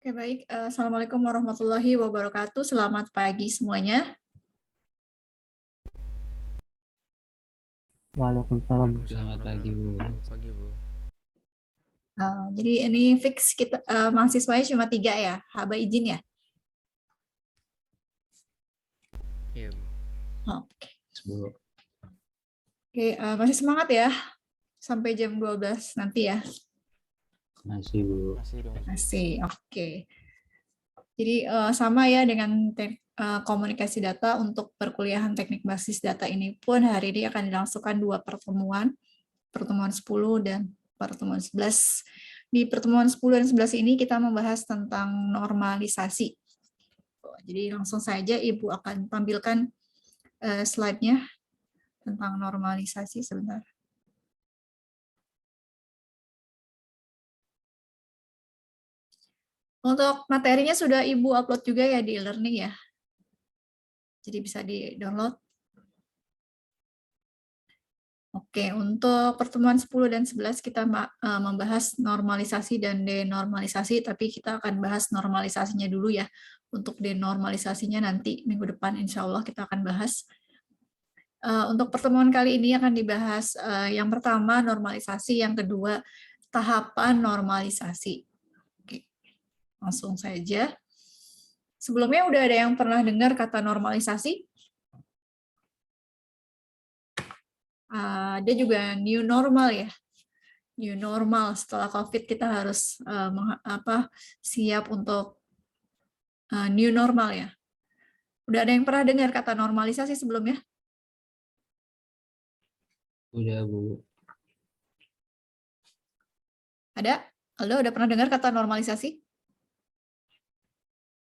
Oke, baik. Assalamualaikum warahmatullahi wabarakatuh. Selamat pagi semuanya. Waalaikumsalam. Selamat pagi, Bu. Pagi, Bu. Jadi ini fix kita mahasiswanya cuma 3 ya. Haba izin ya. Iya, Bu. Oke. Bu. Oke, masih semangat ya sampai jam 12 nanti ya. Masih, Bu. Masih dong. Masih. Oke. Jadi sama ya dengan komunikasi data untuk perkuliahan teknik basis data ini pun hari ini akan dilangsungkan 2 pertemuan. Pertemuan 10 dan pertemuan 11. Di pertemuan 10 dan 11 ini kita membahas tentang normalisasi. Jadi langsung saja Ibu akan tampilkan slide-nya tentang normalisasi sebentar. Untuk materinya sudah Ibu upload juga ya di e-learning ya. Jadi bisa di-download. Oke, untuk pertemuan 10 dan 11 kita membahas normalisasi dan denormalisasi, tapi kita akan bahas normalisasinya dulu ya. Untuk denormalisasinya nanti minggu depan insya Allah kita akan bahas. Untuk pertemuan kali ini akan dibahas yang pertama normalisasi, yang kedua tahapan normalisasi. Oke, langsung saja. Sebelumnya udah ada yang pernah dengar kata normalisasi? Ada juga new normal ya. New normal setelah COVID kita harus siap untuk new normal ya. Udah ada yang pernah dengar kata normalisasi sebelumnya? Udah, Bu. Ada? Aldo udah pernah dengar kata normalisasi?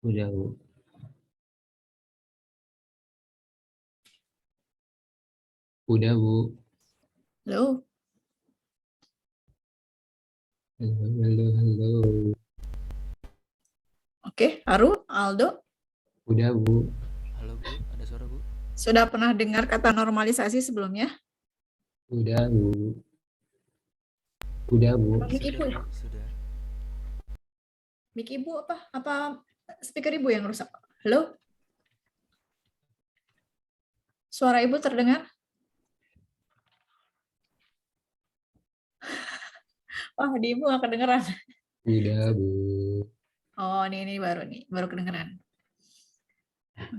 Udah, Bu. Udah, Bu. Halo? Halo. Oke, Aru, Aldo? Udah, Bu. Halo, Bu. Ada suara, Bu? Sudah pernah dengar kata normalisasi sebelumnya? Udah, Bu. Udah, Bu. Mic Ibu ya? Sudah. Mic Ibu apa? Apa speaker Ibu yang rusak? Halo? Suara Ibu terdengar? Wah, di Ibu nggak kedengeran. Udah, Bu. Oh, ini baru kedengeran.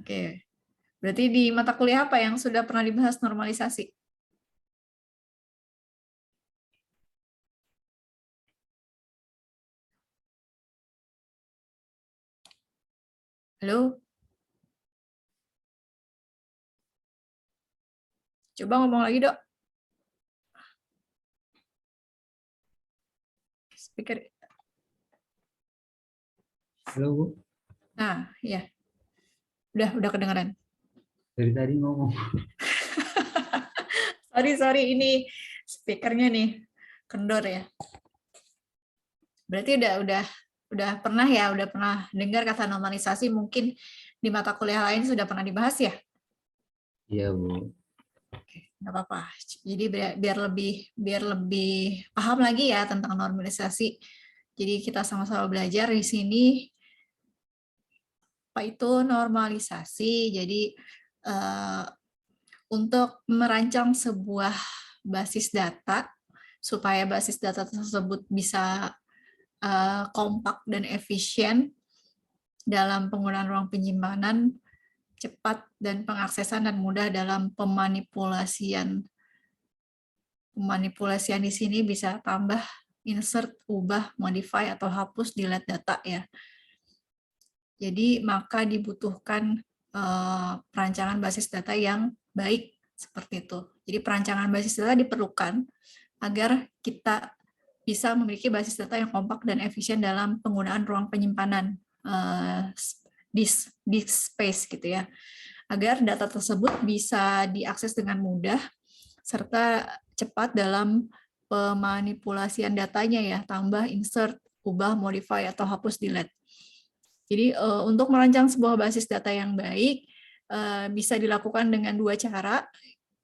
Oke. Berarti di mata kuliah apa yang sudah pernah dibahas normalisasi? Halo? Coba ngomong lagi, Dok. Speaker. Halo, Bu. Nah, ya. Udah kedengeran. Dari tadi ngomong. Sorry, ini speakernya nih kendor ya. Berarti udah pernah ya, udah pernah dengar kata normalisasi, mungkin di mata kuliah lain sudah pernah dibahas ya? Iya, Bu. Oke, nggak apa-apa. Jadi biar lebih paham lagi ya tentang normalisasi. Jadi kita sama-sama belajar di sini apa itu normalisasi. Jadi untuk merancang sebuah basis data supaya basis data tersebut bisa kompak dan efisien dalam penggunaan ruang penyimpanan, cepat dan pengaksesan dan mudah dalam pemanipulasian. Pemanipulasian di sini bisa tambah, insert, ubah, modify atau hapus, delete data ya. Jadi maka dibutuhkan perancangan basis data yang baik seperti itu. Jadi perancangan basis data diperlukan agar kita bisa memiliki basis data yang kompak dan efisien dalam penggunaan ruang penyimpanan disk space gitu ya, agar data tersebut bisa diakses dengan mudah serta cepat dalam pemanipulasian datanya ya, tambah, insert, ubah, modify atau hapus, delete. Jadi untuk merancang sebuah basis data yang baik bisa dilakukan dengan 2 cara.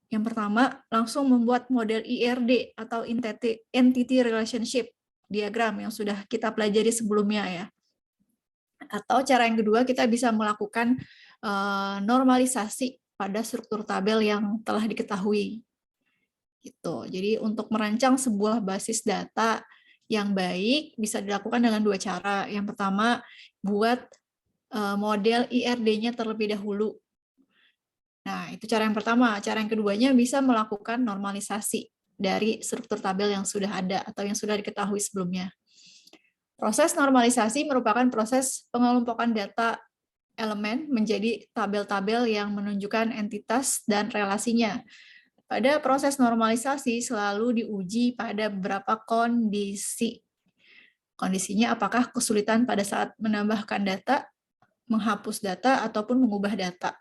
Yang pertama, langsung membuat model IRD atau Entity Relationship Diagram yang sudah kita pelajari sebelumnya ya. Atau cara yang kedua, kita bisa melakukan normalisasi pada struktur tabel yang telah diketahui. Gitu. Jadi untuk merancang sebuah basis data yang baik bisa dilakukan dengan dua cara. Yang pertama, buat model IRD-nya terlebih dahulu. Nah, itu cara yang pertama. Cara yang keduanya bisa melakukan normalisasi dari struktur tabel yang sudah ada atau yang sudah diketahui sebelumnya. Proses normalisasi merupakan proses pengelompokan data elemen menjadi tabel-tabel yang menunjukkan entitas dan relasinya. Pada proses normalisasi selalu diuji pada beberapa kondisi. Kondisinya apakah kesulitan pada saat menambahkan data, menghapus data, ataupun mengubah data,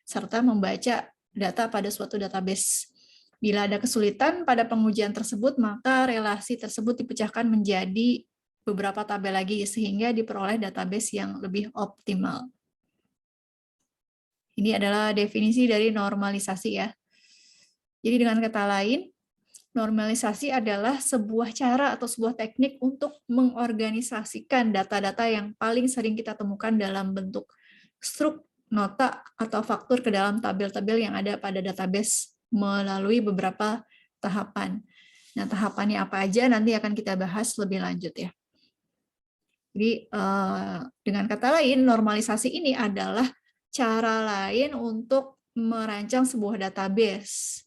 serta membaca data pada suatu database. Bila ada kesulitan pada pengujian tersebut, maka relasi tersebut dipecahkan menjadi beberapa tabel lagi, sehingga diperoleh database yang lebih optimal. Ini adalah definisi dari normalisasi ya. Jadi dengan kata lain, normalisasi adalah sebuah cara atau sebuah teknik untuk mengorganisasikan data-data yang paling sering kita temukan dalam bentuk struk, nota, atau faktur ke dalam tabel-tabel yang ada pada database melalui beberapa tahapan. Nah, tahapannya apa aja nanti akan kita bahas lebih lanjut ya. Jadi dengan kata lain, normalisasi ini adalah cara lain untuk merancang sebuah database.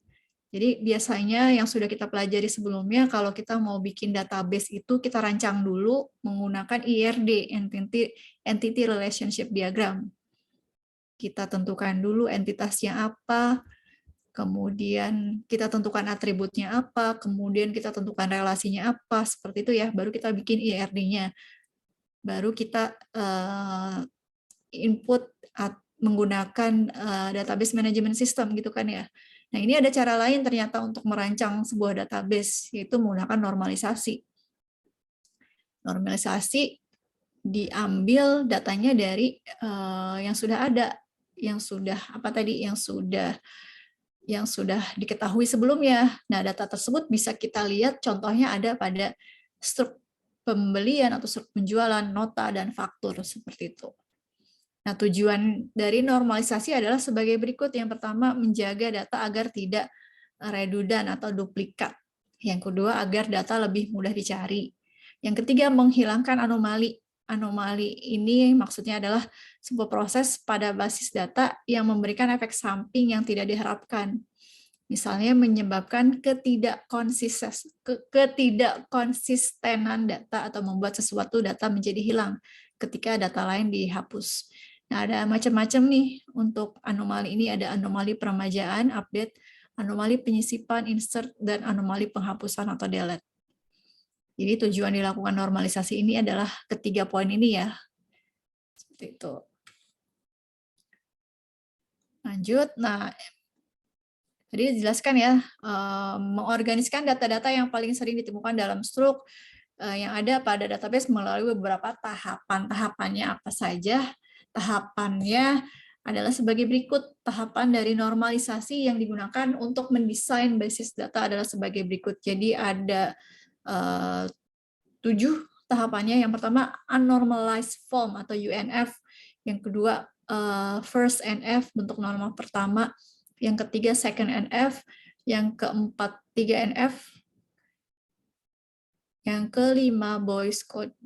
Jadi biasanya yang sudah kita pelajari sebelumnya, kalau kita mau bikin database itu kita rancang dulu menggunakan IRD, Entity Relationship Diagram. Kita tentukan dulu entitasnya apa, kemudian kita tentukan atributnya apa, kemudian kita tentukan relasinya apa, seperti itu ya, baru kita bikin IRD-nya. Baru kita input menggunakan database management system gitu kan ya. Nah, ini ada cara lain ternyata untuk merancang sebuah database, yaitu menggunakan normalisasi. Normalisasi diambil datanya dari yang sudah ada, yang sudah diketahui sebelumnya. Nah, data tersebut bisa kita lihat contohnya ada pada struk pembelian atau struk penjualan, nota, dan faktur seperti itu. Nah, tujuan dari normalisasi adalah sebagai berikut. Yang pertama, menjaga data agar tidak redundan atau duplikat. Yang kedua, agar data lebih mudah dicari. Yang ketiga, menghilangkan anomali. Anomali ini maksudnya adalah sebuah proses pada basis data yang memberikan efek samping yang tidak diharapkan. Misalnya menyebabkan ketidakkonsistenan data atau membuat sesuatu data menjadi hilang ketika data lain dihapus. Nah, ada macam-macam nih untuk anomali ini. Ada anomali peremajaan, update, anomali penyisipan, insert, dan anomali penghapusan atau delete. Jadi tujuan dilakukan normalisasi ini adalah ketiga poin ini ya. Seperti itu. Lanjut. Nah, jadi dijelaskan ya, mengorganiskan data-data yang paling sering ditemukan dalam struk yang ada pada database melalui beberapa tahapan. Tahapannya apa saja? Tahapannya adalah sebagai berikut. Tahapan dari normalisasi yang digunakan untuk mendesain basis data adalah sebagai berikut. Jadi ada 7 tahapannya. Yang pertama, unnormalized form atau UNF. Yang kedua, first NF, bentuk normal pertama. Yang ketiga, second NF. Yang keempat, 3 NF. Yang kelima, Boyce Code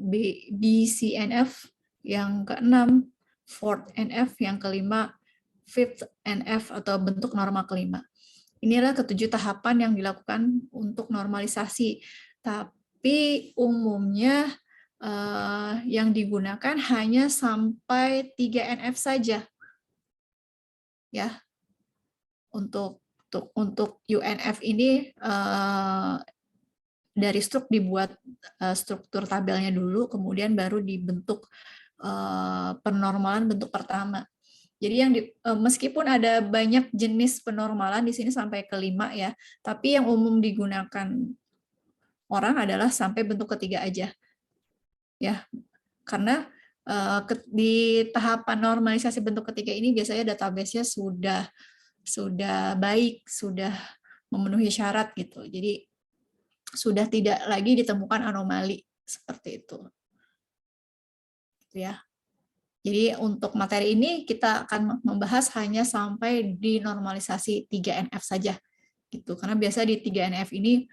BCNF. Yang keenam, fourth NF. Yang kelima, fifth NF atau bentuk normal kelima. Ini adalah ketujuh tahapan yang dilakukan untuk normalisasi. Tapi umumnya yang digunakan hanya sampai 3 NF saja. Ya. Untuk UNF ini dari struk dibuat struktur tabelnya dulu, kemudian baru dibentuk penormalan bentuk pertama. Jadi meskipun ada banyak jenis penormalan di sini sampai ke 5 ya, tapi yang umum digunakan orang adalah sampai bentuk ketiga aja. Ya. Karena di tahapan normalisasi bentuk ketiga ini biasanya database-nya sudah baik, sudah memenuhi syarat gitu. Jadi sudah tidak lagi ditemukan anomali seperti itu. Ya. Jadi untuk materi ini kita akan membahas hanya sampai di normalisasi 3NF saja, gitu. Karena biasa di 3NF ini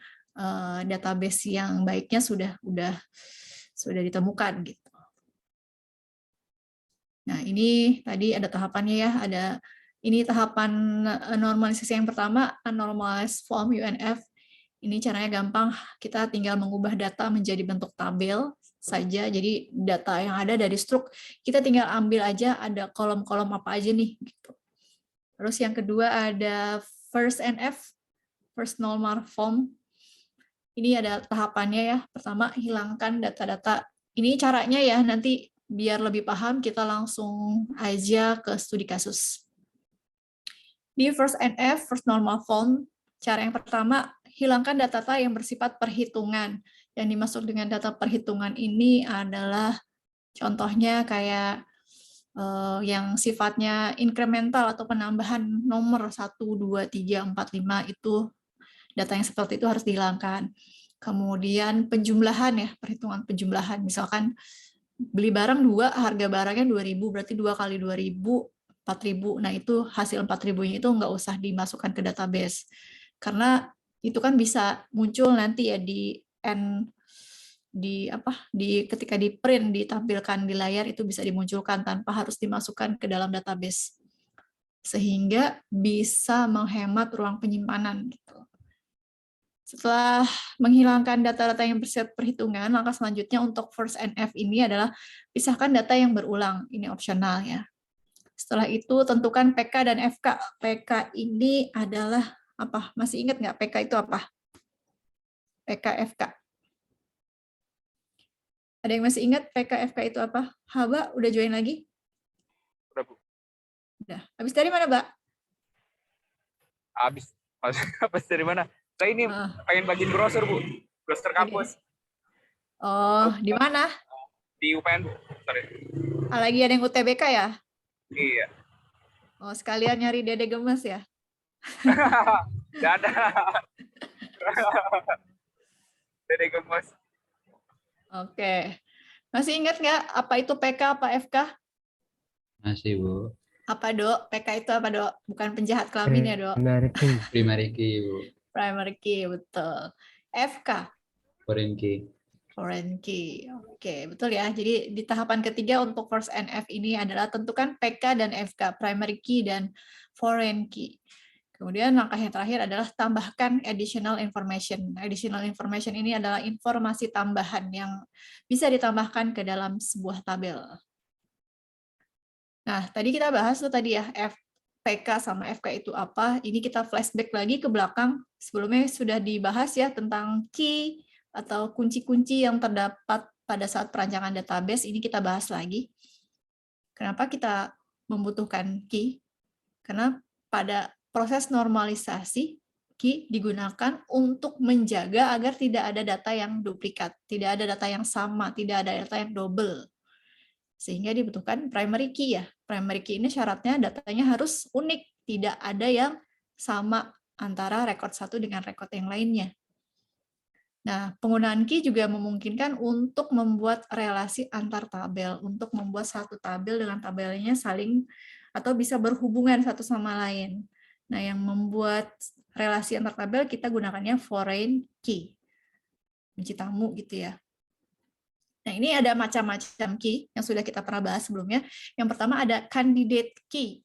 database yang baiknya sudah ditemukan, gitu. Nah, ini tadi ada tahapannya ya, ini tahapan normalisasi yang pertama, normalize form UNF. Ini caranya gampang, kita tinggal mengubah data menjadi bentuk tabel saja. Jadi data yang ada dari struk, kita tinggal ambil aja ada kolom-kolom apa aja nih. Gitu. Terus yang kedua ada first NF, first normal form. Ini ada tahapannya ya. Pertama, hilangkan data-data. Ini caranya ya, nanti biar lebih paham, kita langsung aja ke studi kasus. Di first NF, first normal form, cara yang pertama, hilangkan data-data yang bersifat perhitungan. Yang dimaksud dengan data perhitungan ini adalah contohnya kayak yang sifatnya incremental atau penambahan nomor 1, 2, 3, 4, 5 itu data yang seperti itu harus dihilangkan. Kemudian penjumlahan ya, perhitungan penjumlahan. Misalkan beli barang 2, harga barangnya 2.000, berarti 2 kali 2.000, 4.000. Nah, itu hasil 4.000-nya itu nggak usah dimasukkan ke database. Karena itu kan bisa muncul nanti ya ketika di print ditampilkan di layar itu bisa dimunculkan tanpa harus dimasukkan ke dalam database. Sehingga bisa menghemat ruang penyimpanan gitu. Setelah menghilangkan data-data yang bersifat perhitungan, langkah selanjutnya untuk first NF ini adalah pisahkan data yang berulang. Ini opsional ya. Setelah itu tentukan PK dan FK. PK ini adalah apa? Masih ingat nggak PK itu apa? PK, FK. Ada yang masih ingat PK, FK itu apa? Haba, udah join lagi? Udah, Bu. Udah. Habis dari mana, Mbak? Habis dari mana? Saya ini pengen bagiin browser, Bu. Browser kampus. Oh, di mana? Di UPN, Bu. Sorry. Lagi ada yang UTBK ya? Iya. Oh, sekalian nyari Dede Gemes ya? Nggak ada. Dede Gemes. Oke. Masih ingat nggak apa itu PK, apa FK? Masih, Bu. Apa, Dok? PK itu apa, Dok? Bukan penjahat kelamin ya, Dok? Primary key, Bu. Primary key, betul. FK? Foreign key. Foreign key. Oke, betul ya. Jadi di tahapan ketiga untuk first NF ini adalah tentukan PK dan FK, primary key dan foreign key. Kemudian langkah yang terakhir adalah tambahkan additional information. Additional information ini adalah informasi tambahan yang bisa ditambahkan ke dalam sebuah tabel. Nah, tadi kita bahas tuh tadi ya, PK sama FK itu apa. Ini kita flashback lagi ke belakang. Sebelumnya sudah dibahas ya tentang key atau kunci-kunci yang terdapat pada saat perancangan database. Ini kita bahas lagi. Kenapa kita membutuhkan key? Karena pada proses normalisasi, key digunakan untuk menjaga agar tidak ada data yang duplikat, tidak ada data yang sama, tidak ada data yang double. Sehingga dibutuhkan primary key ya. Primary key ini syaratnya datanya harus unik, tidak ada yang sama antara record satu dengan record yang lainnya. Nah, penggunaan key juga memungkinkan untuk membuat relasi antar tabel, untuk membuat satu tabel dengan tabelnya saling atau bisa berhubungan satu sama lain. Nah, yang membuat relasi antar tabel kita gunakannya foreign key. Kunci tamu gitu ya. Nah, ini ada macam-macam key yang sudah kita pernah bahas sebelumnya. Yang pertama ada candidate key.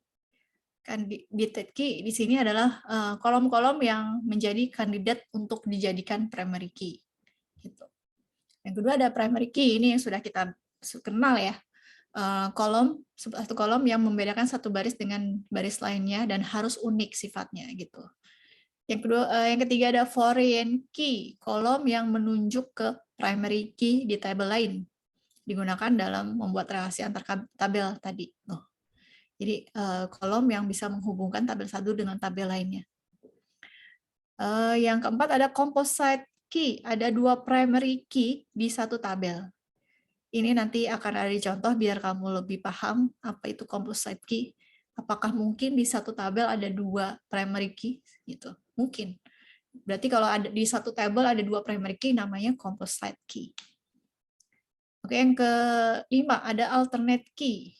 Candidate key di sini adalah kolom-kolom yang menjadi kandidat untuk dijadikan primary key. Gitu. Yang kedua ada primary key, ini yang sudah kita kenal ya. Satu kolom yang membedakan satu baris dengan baris lainnya dan harus unik sifatnya gitu. Yang ketiga ada foreign key, kolom yang menunjuk ke primary key di tabel lain, digunakan dalam membuat relasi antar tabel tadi. Jadi kolom yang bisa menghubungkan tabel satu dengan tabel lainnya. Yang keempat ada composite key, ada dua primary key di satu tabel. Ini nanti akan ada di contoh biar kamu lebih paham apa itu composite key. Apakah mungkin di satu tabel ada dua primary key? Gitu. Mungkin. Berarti kalau ada di satu tabel ada dua primary key, namanya composite key. Oke, yang kelima ada alternate key.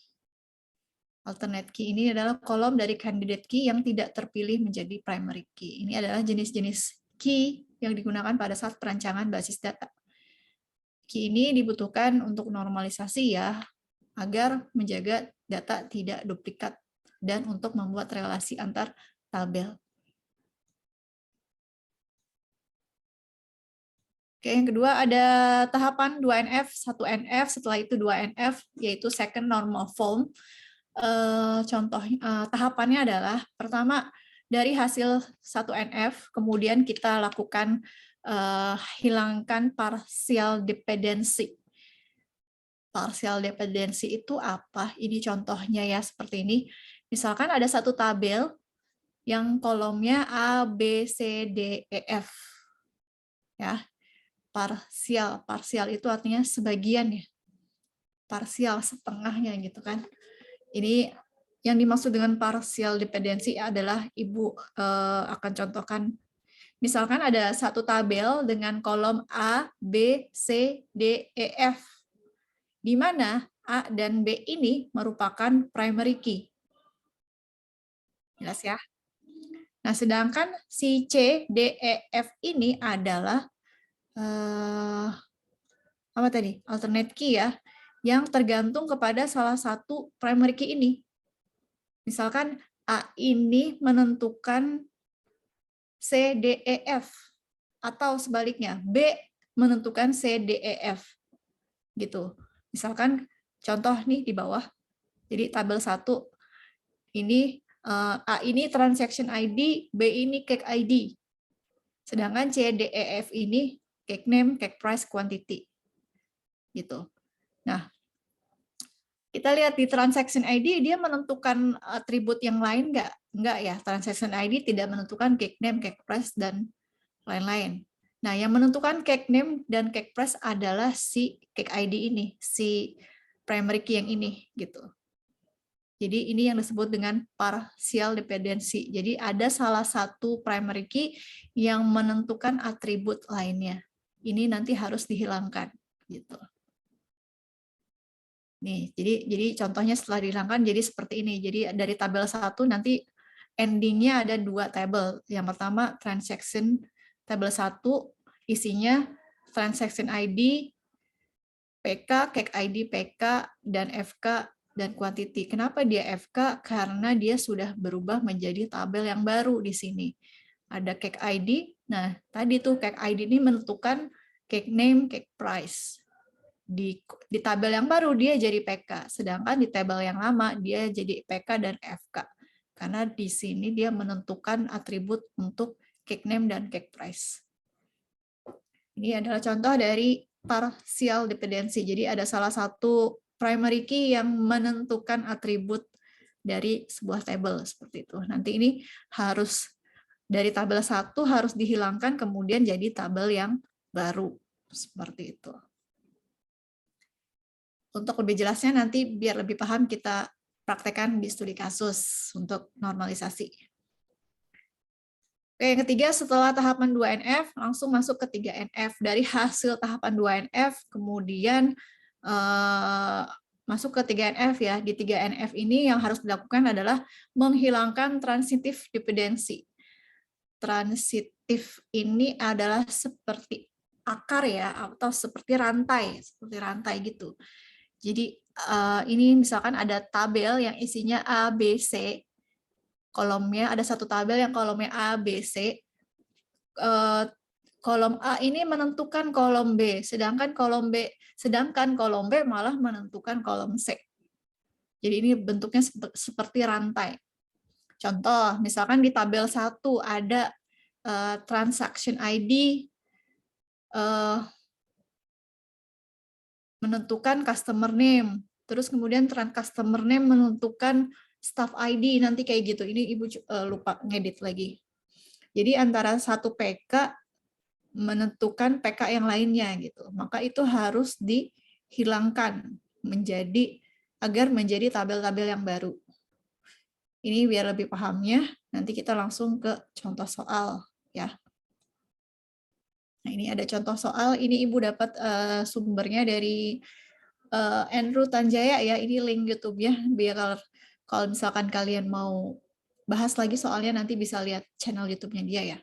Alternate key ini adalah kolom dari candidate key yang tidak terpilih menjadi primary key. Ini adalah jenis-jenis key yang digunakan pada saat perancangan basis data. Key ini dibutuhkan untuk normalisasi ya, agar menjaga data tidak duplikat dan untuk membuat relasi antar tabel. Oke, yang kedua ada tahapan 2NF, 1NF, setelah itu 2NF, yaitu second normal form. Tahapannya adalah pertama dari hasil 1NF, kemudian kita lakukan hilangkan partial dependency. Partial dependency itu apa? Ini contohnya ya seperti ini. Misalkan ada satu tabel yang kolomnya A, B, C, D, E, F. Ya, parsial itu artinya sebagian ya. Parsial setengahnya gitu kan. Ini yang dimaksud dengan partial dependency adalah Ibu akan contohkan. Misalkan ada satu tabel dengan kolom A, B, C, D, E, F. Di mana A dan B ini merupakan primary key. Jelas ya? Nah, sedangkan si C, D, E, F ini adalah apa tadi? Alternate key ya, yang tergantung kepada salah satu primary key ini. Misalkan A ini menentukan C, D, E, F, atau sebaliknya B menentukan C, D, E, F, gitu. Misalkan contoh nih di bawah, jadi tabel 1 ini A ini transaction ID, B ini cake ID, sedangkan C, D, E, F ini cake name, cake price, quantity, gitu. Nah, kita lihat di transaction ID, dia menentukan atribut yang lain nggak? Nggak ya, transaction ID tidak menentukan cake name, cake price, dan lain-lain. Nah, yang menentukan cake name dan cake price adalah si cake ID ini, si primary key yang ini, gitu. Jadi ini yang disebut dengan partial dependency. Jadi ada salah satu primary key yang menentukan atribut lainnya. Ini nanti harus dihilangkan, gitu. Nih, jadi contohnya setelah dihilangkan jadi seperti ini. Jadi dari tabel 1 nanti endingnya ada 2 tabel. Yang pertama transaction tabel 1 isinya transaction ID, PK, cake ID PK, dan FK, dan quantity. Kenapa dia FK? Karena dia sudah berubah menjadi tabel yang baru di sini. Ada cake ID. Nah, tadi tuh cake ID ini menentukan cake name, cake price. Di tabel yang baru dia jadi PK, sedangkan di tabel yang lama dia jadi PK dan FK. Karena di sini dia menentukan atribut untuk cake name dan cake price. Ini adalah contoh dari partial dependency. Jadi ada salah satu primary key yang menentukan atribut dari sebuah tabel seperti itu. Nanti ini harus dari tabel 1 harus dihilangkan kemudian jadi tabel yang baru seperti itu. Untuk lebih jelasnya nanti biar lebih paham kita praktekkan di studi kasus untuk normalisasi. Oke, yang ketiga setelah tahapan 2NF langsung masuk ke 3NF. Dari hasil tahapan 2NF kemudian masuk ke 3NF ya. Di 3NF ini yang harus dilakukan adalah menghilangkan transitive dependency. Transitive ini adalah seperti akar ya atau seperti rantai gitu. Jadi ini misalkan ada tabel yang isinya A, B, C, kolomnya ada satu tabel yang kolomnya A, B, C. Kolom A ini menentukan kolom B, sedangkan kolom B malah menentukan kolom C. Jadi ini bentuknya seperti rantai. Contoh, misalkan di tabel 1 ada transaction ID menentukan customer name, terus kemudian customer name menentukan staff ID, nanti kayak gitu. Ini Ibu lupa ngedit lagi. Jadi antara satu PK menentukan PK yang lainnya gitu. Maka itu harus dihilangkan agar menjadi tabel-tabel yang baru. Ini biar lebih pahamnya, nanti kita langsung ke contoh soal ya. Nah, ini ada contoh soal. Ini Ibu dapat sumbernya dari Andrew Tanjaya ya. Ini link YouTube-nya biar Kalau misalkan kalian mau bahas lagi soalnya nanti bisa lihat channel YouTube-nya dia ya.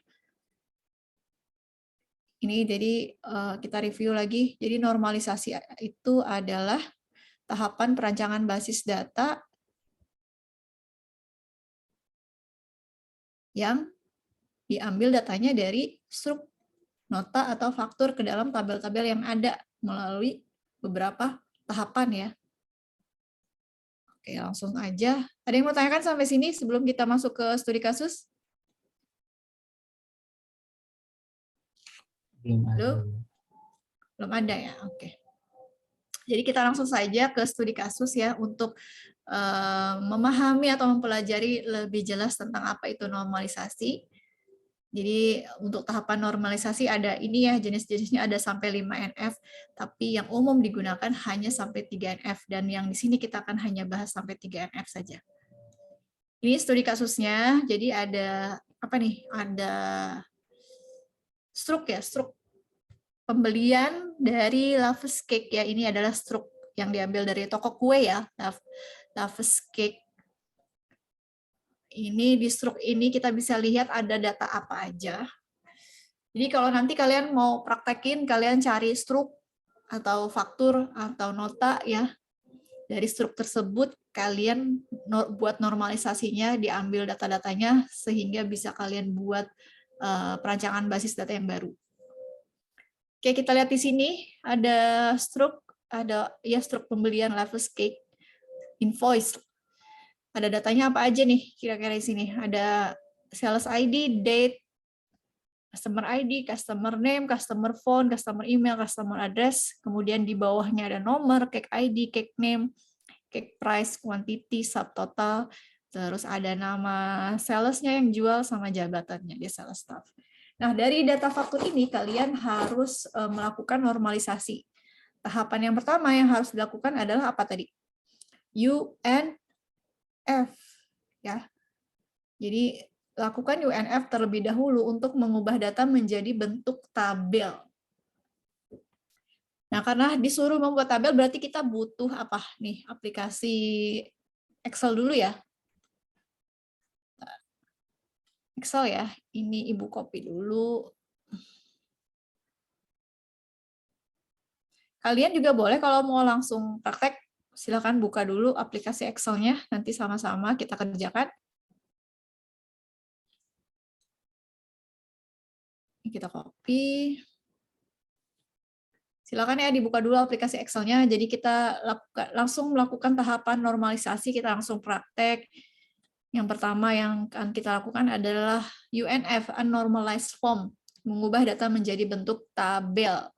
Ini jadi kita review lagi. Jadi normalisasi itu adalah tahapan perancangan basis data yang diambil datanya dari struk, nota, atau faktur ke dalam tabel-tabel yang ada melalui beberapa tahapan ya. Oke, langsung aja. Ada yang mau tanyakan sampai sini sebelum kita masuk ke studi kasus? Belum ada. Belum? Belum ada ya, oke. Jadi kita langsung saja ke studi kasus ya untuk memahami atau mempelajari lebih jelas tentang apa itu normalisasi. Jadi untuk tahapan normalisasi ada ini ya, jenis-jenisnya ada sampai 5 NF, tapi yang umum digunakan hanya sampai 3 NF, dan yang di sini kita akan hanya bahas sampai 3 NF saja. Ini studi kasusnya, jadi ada apa nih? Ada struk ya, struk pembelian dari Loves Cake ya. Ini adalah struk yang diambil dari toko kue ya, Loves Cake. Ini di struk ini kita bisa lihat ada data apa aja. Jadi kalau nanti kalian mau praktekin, kalian cari struk atau faktur atau nota ya. Dari struk tersebut kalian buat normalisasinya, diambil data-datanya sehingga bisa kalian buat perancangan basis data yang baru. Oke, kita lihat di sini ada struk, ada ya struk pembelian Loves Cake, invoice. Ada datanya apa aja nih kira-kira di sini? Ada sales ID, date, customer ID, customer name, customer phone, customer email, customer address. Kemudian di bawahnya ada nomor, cake ID, cake name, cake price, quantity, subtotal. Terus ada nama salesnya yang jual sama jabatannya, dia sales staff. Nah, dari data faktur ini kalian harus melakukan normalisasi. Tahapan yang pertama yang harus dilakukan adalah apa tadi? UNF ya. Jadi lakukan UNF terlebih dahulu untuk mengubah data menjadi bentuk tabel. Nah, karena disuruh membuat tabel berarti kita butuh apa nih? Aplikasi Excel dulu ya. Excel ya. Ini Ibu copy dulu. Kalian juga boleh kalau mau langsung praktek, silakan buka dulu aplikasi Excel-nya, nanti sama-sama kita kerjakan. Kita copy. Silakan ya dibuka dulu aplikasi Excel-nya. Jadi kita langsung melakukan tahapan normalisasi, kita langsung praktek. Yang pertama yang akan kita lakukan adalah UNF, Unnormalized Form, mengubah data menjadi bentuk tabel.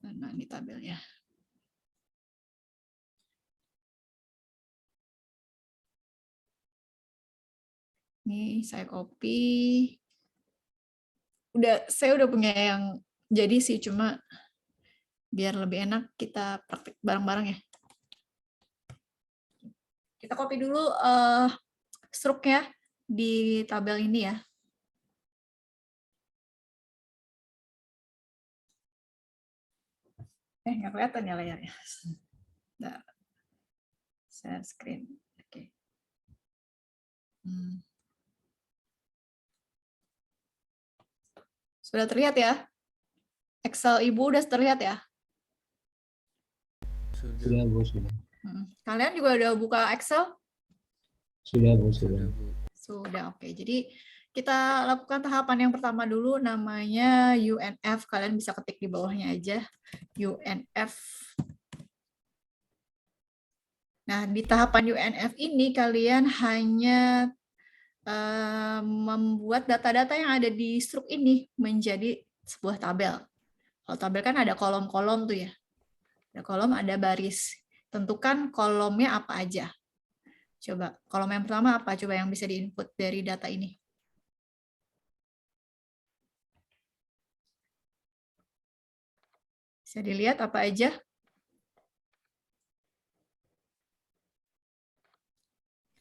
Nah, ini tabelnya. Ini saya copy. Saya udah punya yang jadi sih, cuma biar lebih enak kita praktik bareng-bareng ya. Kita copy dulu struknya di tabel ini ya. Nggak kelihatan ya layarnya. Nah, share screen. Oke. Sudah terlihat ya? Excel Ibu udah terlihat ya? Sudah, Bu, sudah. Kalian juga udah buka Excel? Sudah, Bu, sudah. Sudah, oke. Jadi kita lakukan tahapan yang pertama dulu, namanya UNF. Kalian bisa ketik di bawahnya aja, UNF. Nah, di tahapan UNF ini kalian hanya membuat data-data yang ada di struk ini menjadi sebuah tabel. Kalau tabel kan ada kolom-kolom tuh ya. Ada kolom, ada baris. Tentukan kolomnya apa aja. Coba, kolom yang pertama apa? Coba yang bisa diinput dari data ini. Bisa dilihat apa aja?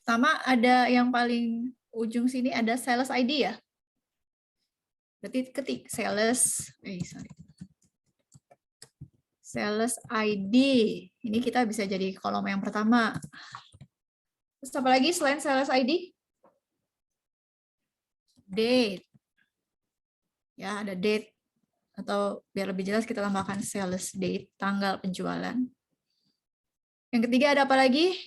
Pertama, ada yang paling ujung sini ada sales ID ya. Berarti ketik sales, sales ID. Ini kita bisa jadi kolom yang pertama. Terus apa lagi selain sales ID? Date. Ya, ada date. Atau biar lebih jelas kita tambahkan sales date, tanggal penjualan. Yang ketiga ada apa lagi?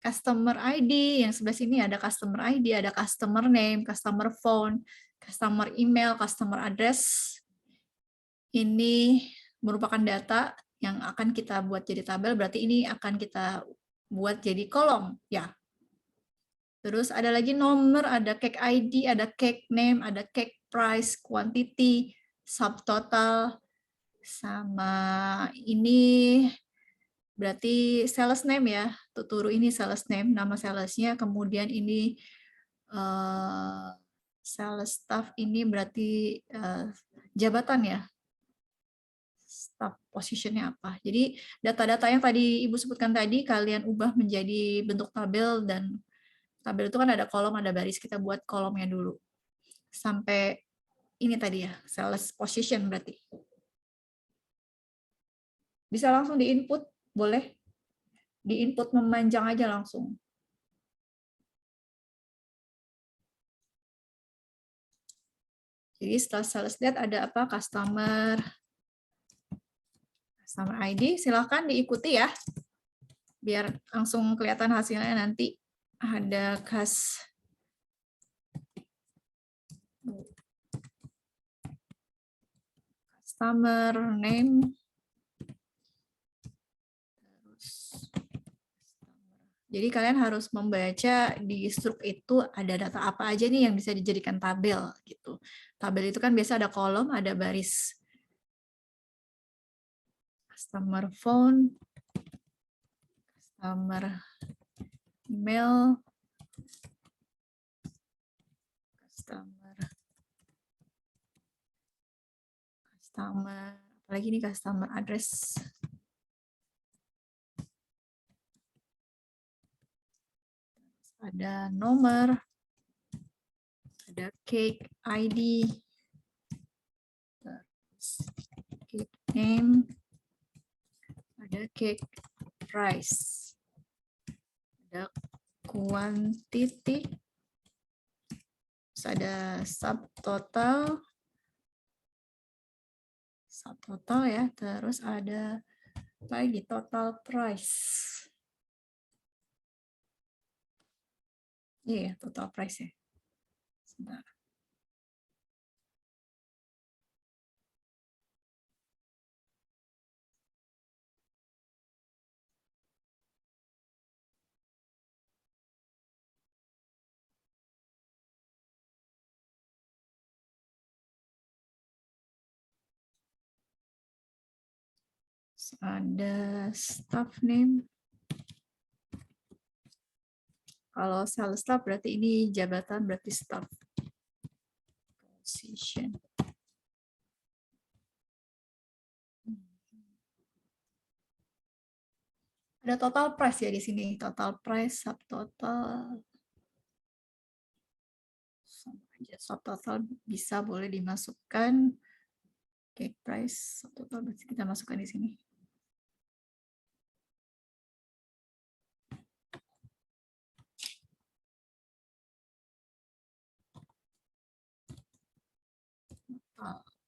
Customer ID. Yang sebelah sini ada customer ID, ada customer name, customer phone, customer email, customer address. Ini merupakan data yang akan kita buat jadi tabel, berarti ini akan kita buat jadi kolom. Ya. Terus ada lagi nomor, ada cake ID, ada cake name, ada cake price, quantity, subtotal, sama ini berarti sales name ya. Tuturu ini sales name, nama salesnya. Kemudian ini sales staff ini berarti jabatan ya. Staff positionnya apa. Jadi data-data yang tadi Ibu sebutkan tadi, kalian ubah menjadi bentuk tabel, dan tabel itu kan ada kolom, ada baris. Kita buat kolomnya dulu. Sampai ini tadi ya, sales position berarti. Bisa langsung di-input, boleh. Di-input memanjang aja langsung. Jadi setelah sales date ada apa? Customer ID. Silahkan diikuti ya. Biar langsung kelihatan hasilnya nanti. Ada customer name. Jadi kalian harus membaca di struk itu ada data apa aja nih yang bisa dijadikan tabel gitu. Tabel itu kan biasa ada kolom, ada baris. Customer phone, customer email, customer apalagi nih, customer address. Ada nomor, ada cake ID, cake name, ada cake price, ada quantity, terus ada subtotal ya, terus ada lagi total price. Iya, total price ya. Sebentar. Ada staff name. Kalau sales staff berarti ini jabatan, berarti staff. Position. Ada total price ya di sini. Total price, subtotal. Subtotal bisa boleh dimasukkan. Cake price, subtotal berarti kita masukkan di sini.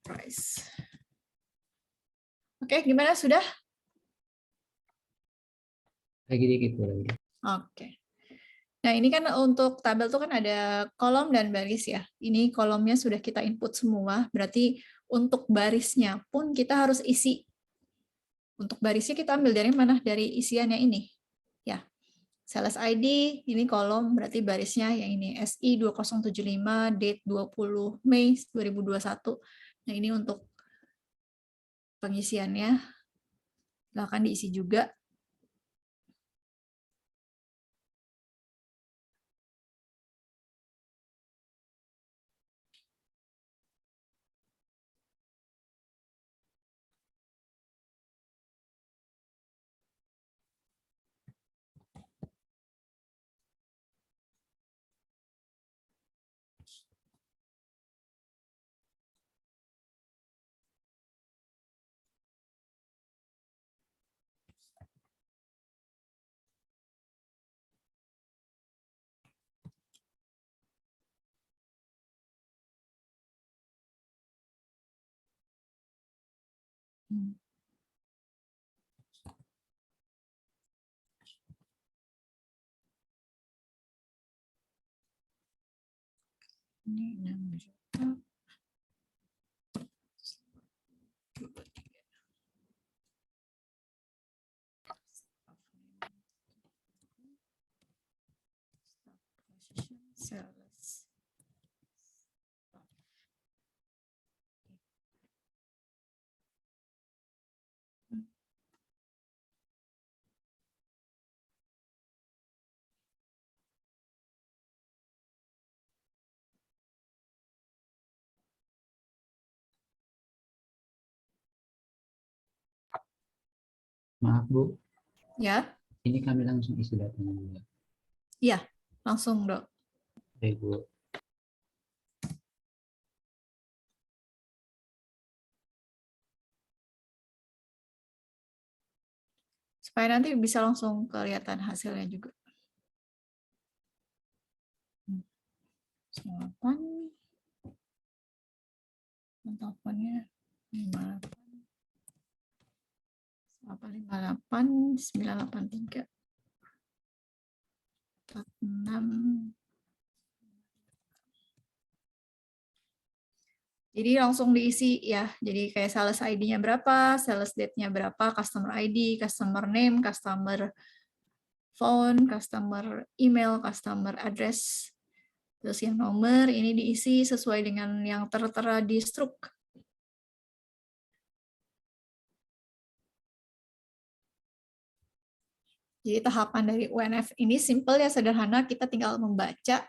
Price. Oke, gimana sudah? Lagi dikit boleh. Oke. Nah, ini kan untuk tabel itu kan ada kolom dan baris ya. Ini kolomnya sudah kita input semua, berarti untuk barisnya pun kita harus isi. Untuk barisnya kita ambil dari mana? Dari isiannya ini. Ya. Sales ID, ini kolom, berarti barisnya yang ini. SI 2075, date 20 Mei 2021. Nah, ini untuk pengisiannya. Silahkan diisi juga. Ini 6 juta. Sales. Maaf Bu, Ya, ini kami langsung isi datanya dulu. iya, langsung dok. Baik Bu. Supaya nanti bisa langsung kelihatan hasilnya juga. 8, teleponnya 58, 983, 46. Jadi langsung diisi ya. Jadi kayak sales ID-nya berapa, sales date-nya berapa, customer ID, customer name, customer phone, customer email, customer address. Terus yang nomor ini diisi sesuai dengan yang tertera di struk. Jadi tahapan dari UNF ini simple ya, sederhana. Kita tinggal membaca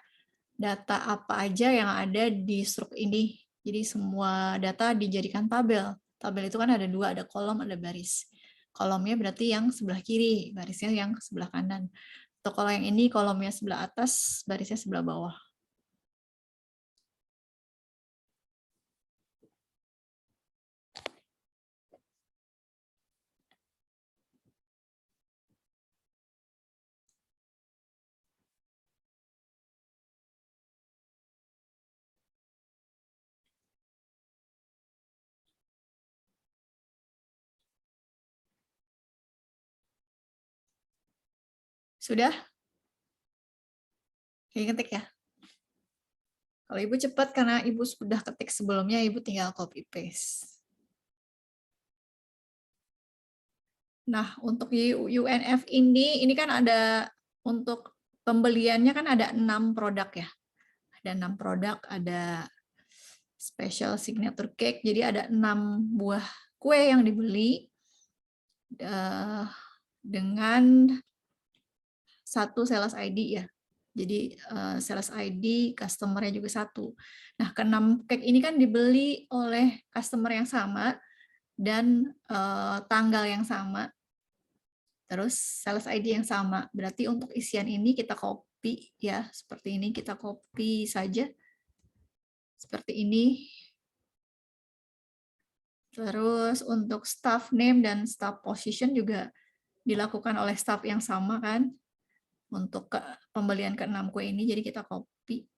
data apa aja yang ada di struk ini. Jadi semua data dijadikan tabel. Tabel itu kan ada dua, ada kolom, ada baris. Kolomnya berarti yang sebelah kiri, barisnya yang sebelah kanan. Atau kalau yang ini kolomnya sebelah atas, barisnya sebelah bawah. Sudah? Oke, ketik ya. Kalau Ibu cepat karena Ibu sudah ketik sebelumnya, Ibu tinggal copy paste. Nah, untuk UNF ini kan ada untuk pembeliannya kan ada 6 produk ya. Ada 6 produk, ada special signature cake, jadi ada 6 buah kue yang dibeli dengan satu sales ID ya. Jadi sales ID, customer-nya juga satu. Nah, ke-6 cake ini kan dibeli oleh customer yang sama dan tanggal yang sama. Terus sales ID yang sama. Berarti untuk isian ini kita copy ya, seperti ini kita copy saja. Seperti ini. Terus untuk staff name dan staff position juga dilakukan oleh staff yang sama kan. Untuk pembelian ke-6 kue ini, jadi kita copy.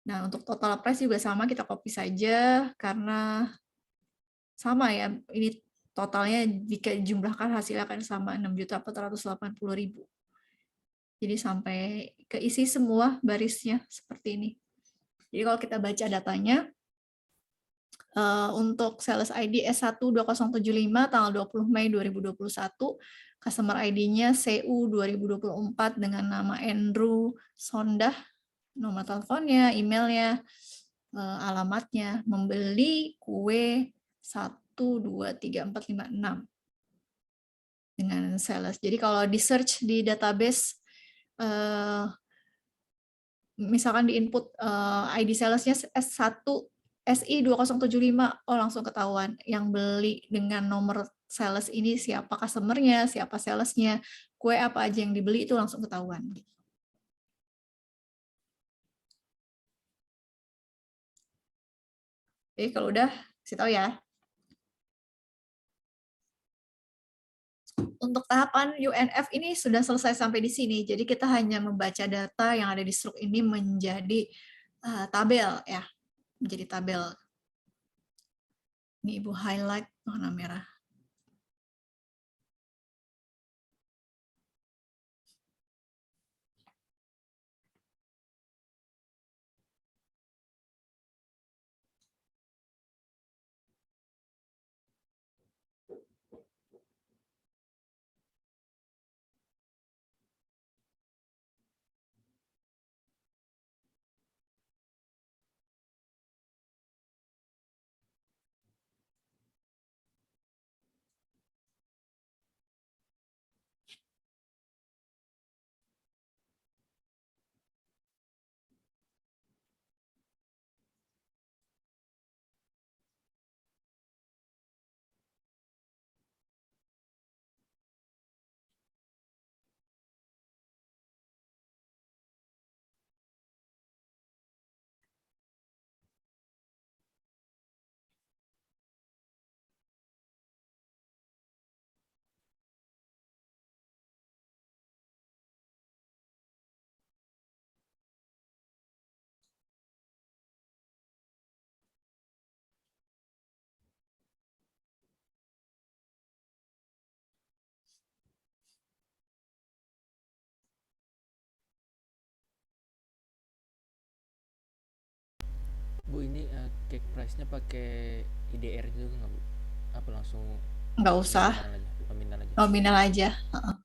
Nah, untuk total price juga sama, kita copy saja, karena sama ya, ini totalnya jika dijumlahkan hasilnya akan sama 6.480.000. Jadi sampai keisi semua barisnya seperti ini. Jadi kalau kita baca datanya, untuk sales ID S12075 tanggal 20 Mei 2021, customer ID-nya CU 2024 dengan nama Andrew Sondah, nomor teleponnya, emailnya, alamatnya, membeli kue 1234556 dengan sales. Jadi kalau di search di database, misalkan di input ID salesnya S1 SI 2075, oh langsung ketahuan yang beli dengan nomor sales ini siapa customer-nya, siapa salesnya, kue apa aja yang dibeli itu langsung ketahuan. Oke, kalau udah, kasih tahu ya. Untuk tahapan UNF ini sudah selesai sampai di sini. Jadi kita hanya membaca data yang ada di struk ini menjadi tabel ya, menjadi tabel. Ini Ibu highlight warna merah. Bu, ini cake price-nya pakai IDR juga nggak, Bu? Apa langsung Nggak usah, nominal aja? Nominal aja. nominal aja.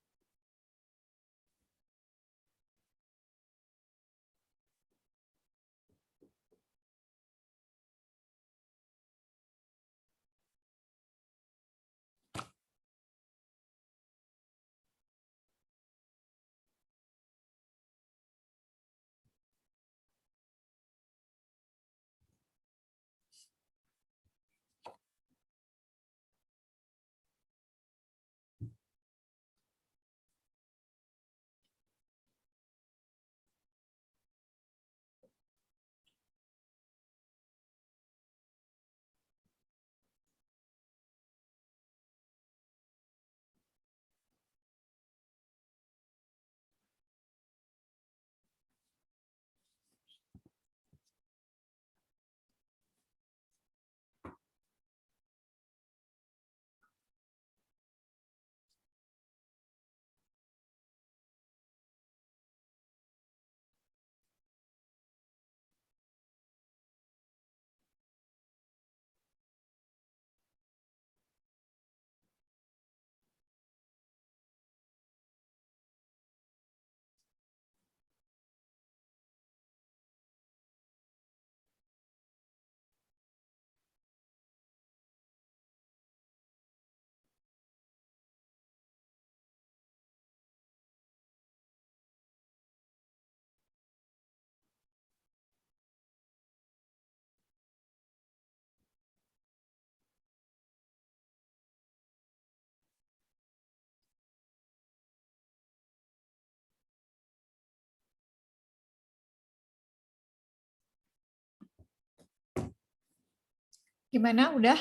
Gimana? Udah?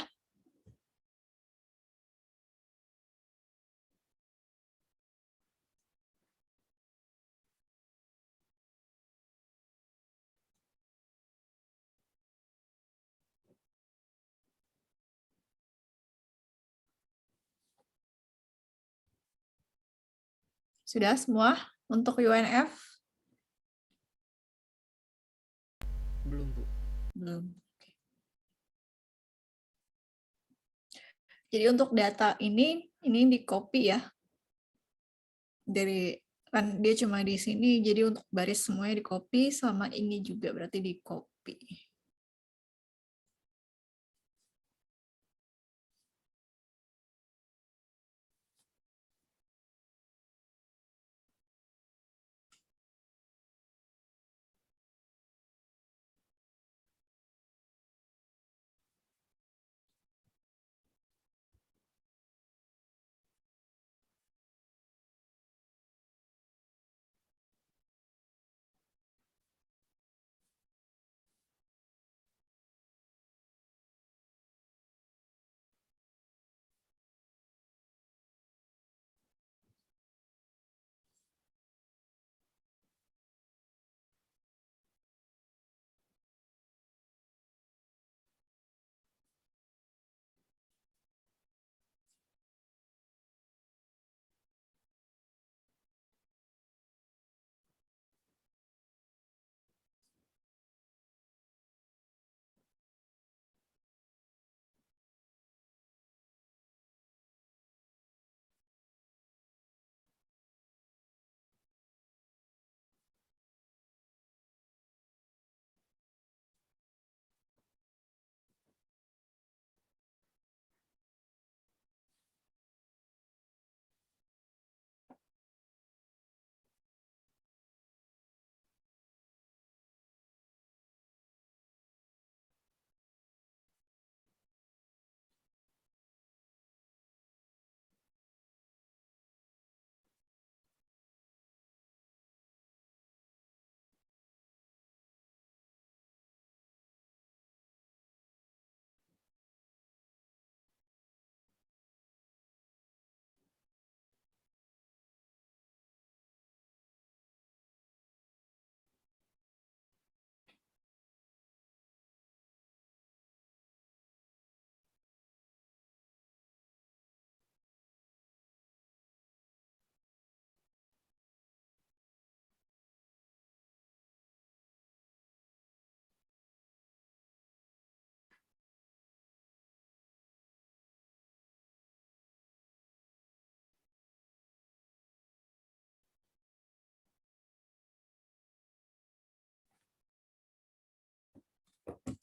Sudah semua untuk UNF? Belum, Bu. Belum. Oke. Jadi untuk data ini di copy ya. Dari kan dia cuma di sini, jadi untuk baris semuanya di copy, sama ini juga berarti di copy.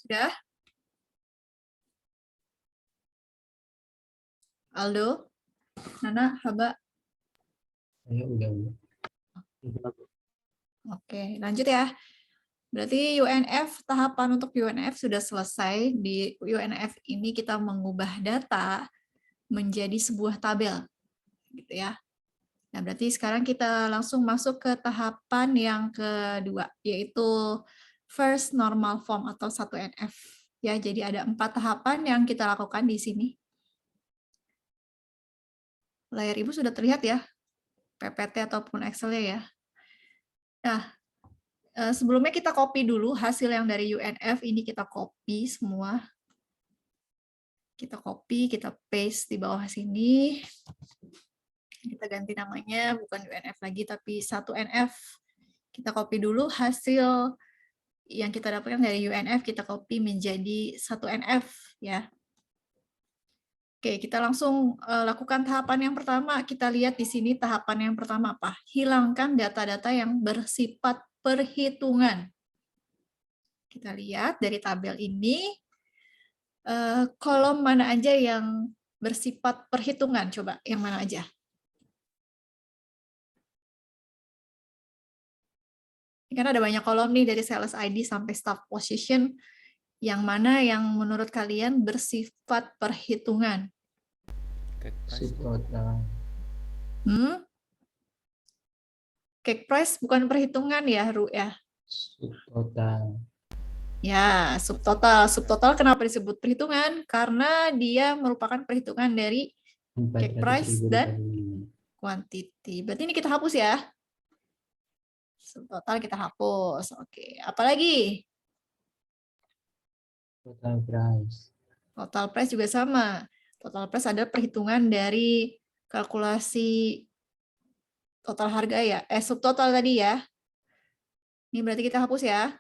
Sudah? Aldo, Nana, Haba. Saya udah. Oke, lanjut ya. Berarti UNF, tahapan untuk UNF sudah selesai. Di UNF ini kita mengubah data menjadi sebuah tabel, gitu ya. Nah, berarti sekarang kita langsung masuk ke tahapan yang kedua, yaitu first normal form atau 1NF. Ya, jadi ada 4 tahapan yang kita lakukan di sini. Layar Ibu sudah terlihat ya, PPT ataupun Excel-nya ya. Nah, sebelumnya kita copy dulu hasil yang dari UNF, ini kita copy semua. Kita copy, kita paste di bawah sini. Kita ganti namanya, bukan UNF lagi, tapi 1NF. Kita copy dulu hasil yang kita dapatkan dari UNF, kita copy menjadi 1NF. Ya. Oke, kita langsung lakukan tahapan yang pertama. Kita lihat di sini tahapan yang pertama apa? Hilangkan data-data yang bersifat perhitungan. Kita lihat dari tabel ini, kolom mana aja yang bersifat perhitungan? Coba, yang mana aja? Karena ada banyak kolom nih dari sales ID sampai staff position, yang mana yang menurut kalian bersifat perhitungan? Cake price, Bu. Subtotal. Cake price bukan perhitungan ya, Ru ya? Subtotal. Ya, subtotal. Subtotal kenapa disebut perhitungan? Karena dia merupakan perhitungan dari cake price 400.000 dan dikali 5. quantity. Berarti ini kita hapus ya. Subtotal kita hapus. Oke, apalagi? Total price. Total price juga sama. Total price ada perhitungan dari kalkulasi total harga ya. Subtotal tadi ya. Ini berarti kita hapus ya.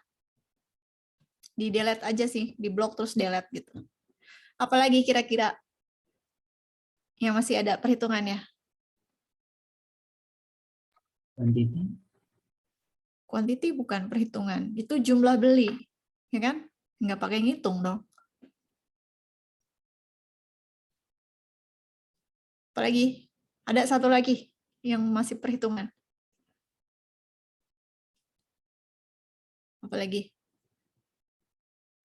Di delete aja sih, di blok terus delete gitu. Apalagi kira-kira yang masih ada perhitungannya? Quantity. Quantity bukan perhitungan, itu jumlah beli, ya kan? Nggak pakai ngitung dong. Apalagi? Ada satu lagi yang masih perhitungan. Apalagi?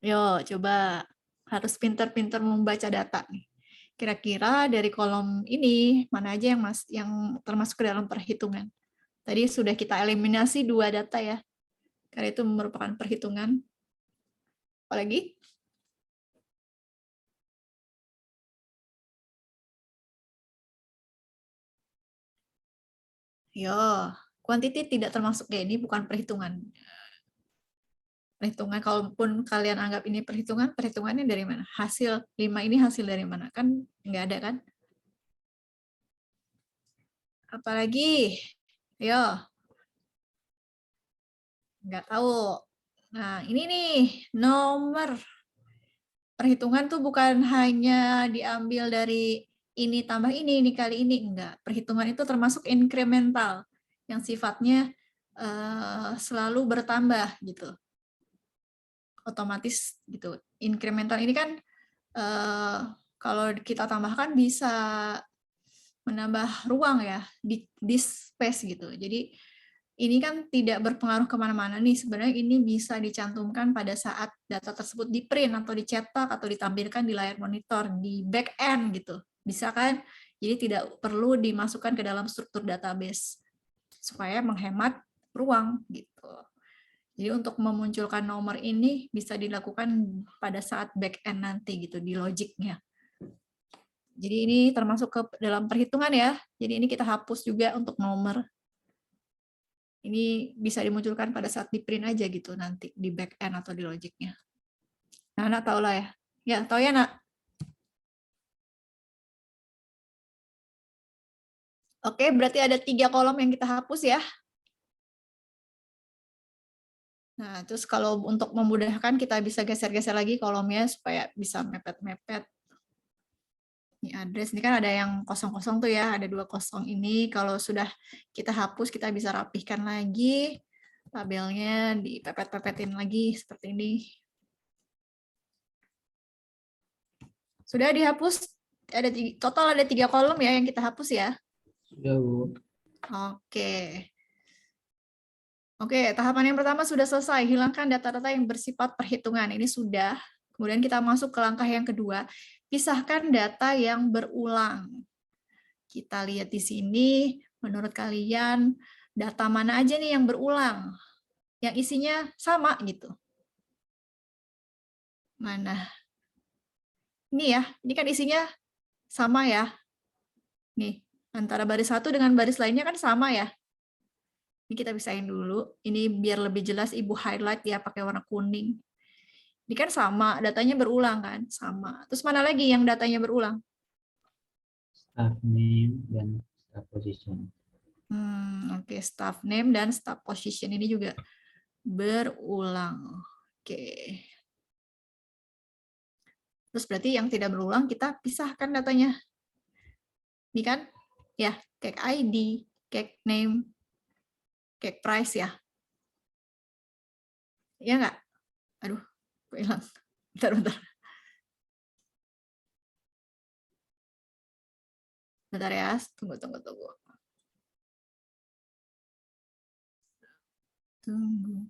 Yo, coba. Harus pintar-pintar membaca data nih. Kira-kira dari kolom ini, mana aja yang termasuk ke dalam perhitungan? Tadi sudah kita eliminasi 2 data ya, karena itu merupakan perhitungan. Apalagi? Yo, quantity tidak termasuk ya, ini bukan perhitungan. Perhitungan, kalaupun kalian anggap ini perhitungan, perhitungannya dari mana? Hasil 5 ini hasil dari mana? Kan nggak ada kan? Apalagi? Yo. Nggak tahu. Nah, ini nih, nomor. Perhitungan tuh bukan hanya diambil dari ini tambah ini kali ini. Enggak. Perhitungan itu termasuk incremental, yang sifatnya selalu bertambah gitu. Otomatis gitu. Incremental ini kan kalau kita tambahkan bisa menambah ruang ya di space gitu. Jadi ini kan tidak berpengaruh kemana-mana nih. Sebenarnya ini bisa dicantumkan pada saat data tersebut di print atau dicetak atau ditampilkan di layar monitor di back end gitu. Bisa kan? Jadi tidak perlu dimasukkan ke dalam struktur database supaya menghemat ruang gitu. Jadi untuk memunculkan nomor ini bisa dilakukan pada saat back end nanti gitu di logiknya. Jadi ini termasuk ke dalam perhitungan ya. Jadi ini kita hapus juga untuk nomor. Ini bisa dimunculkan pada saat di print aja gitu nanti di back end atau di logiknya. Nah, Nak tahu lah ya. Ya, tahu ya, Nak? Oke, berarti ada 3 kolom yang kita hapus ya. Nah, terus kalau untuk memudahkan kita bisa geser-geser lagi kolomnya supaya bisa mepet-mepet. Ini address, ini kan ada yang kosong-kosong tuh ya, ada 2 kosong ini. Kalau sudah kita hapus, kita bisa rapihkan lagi. Tabelnya dipepet-pepetin lagi seperti ini. Sudah dihapus? Total ada 3 kolom ya yang kita hapus ya. Sudah, Bu. Oke. Oke, tahapan yang pertama sudah selesai. Hilangkan data-data yang bersifat perhitungan. Ini sudah. Kemudian kita masuk ke langkah yang kedua. Pisahkan data yang berulang. Kita lihat di sini, menurut kalian, data mana aja nih yang berulang? Yang isinya sama gitu. Mana? Ini ya, ini kan isinya sama ya. Nih, antara baris satu dengan baris lainnya kan sama ya. Ini kita pisahin dulu. Ini biar lebih jelas Ibu highlight ya pakai warna kuning. Ini kan sama, datanya berulang kan? Sama. Terus mana lagi yang datanya berulang? Staff name dan staff position. Oke, staff name dan staff position ini juga berulang. Oke. Terus berarti yang tidak berulang kita pisahkan datanya. Ini kan? Ya, cake ID, cake name, cake price ya. Iya nggak? Aduh, kok hilang. Bentar. Bentar ya, tunggu. Tunggu.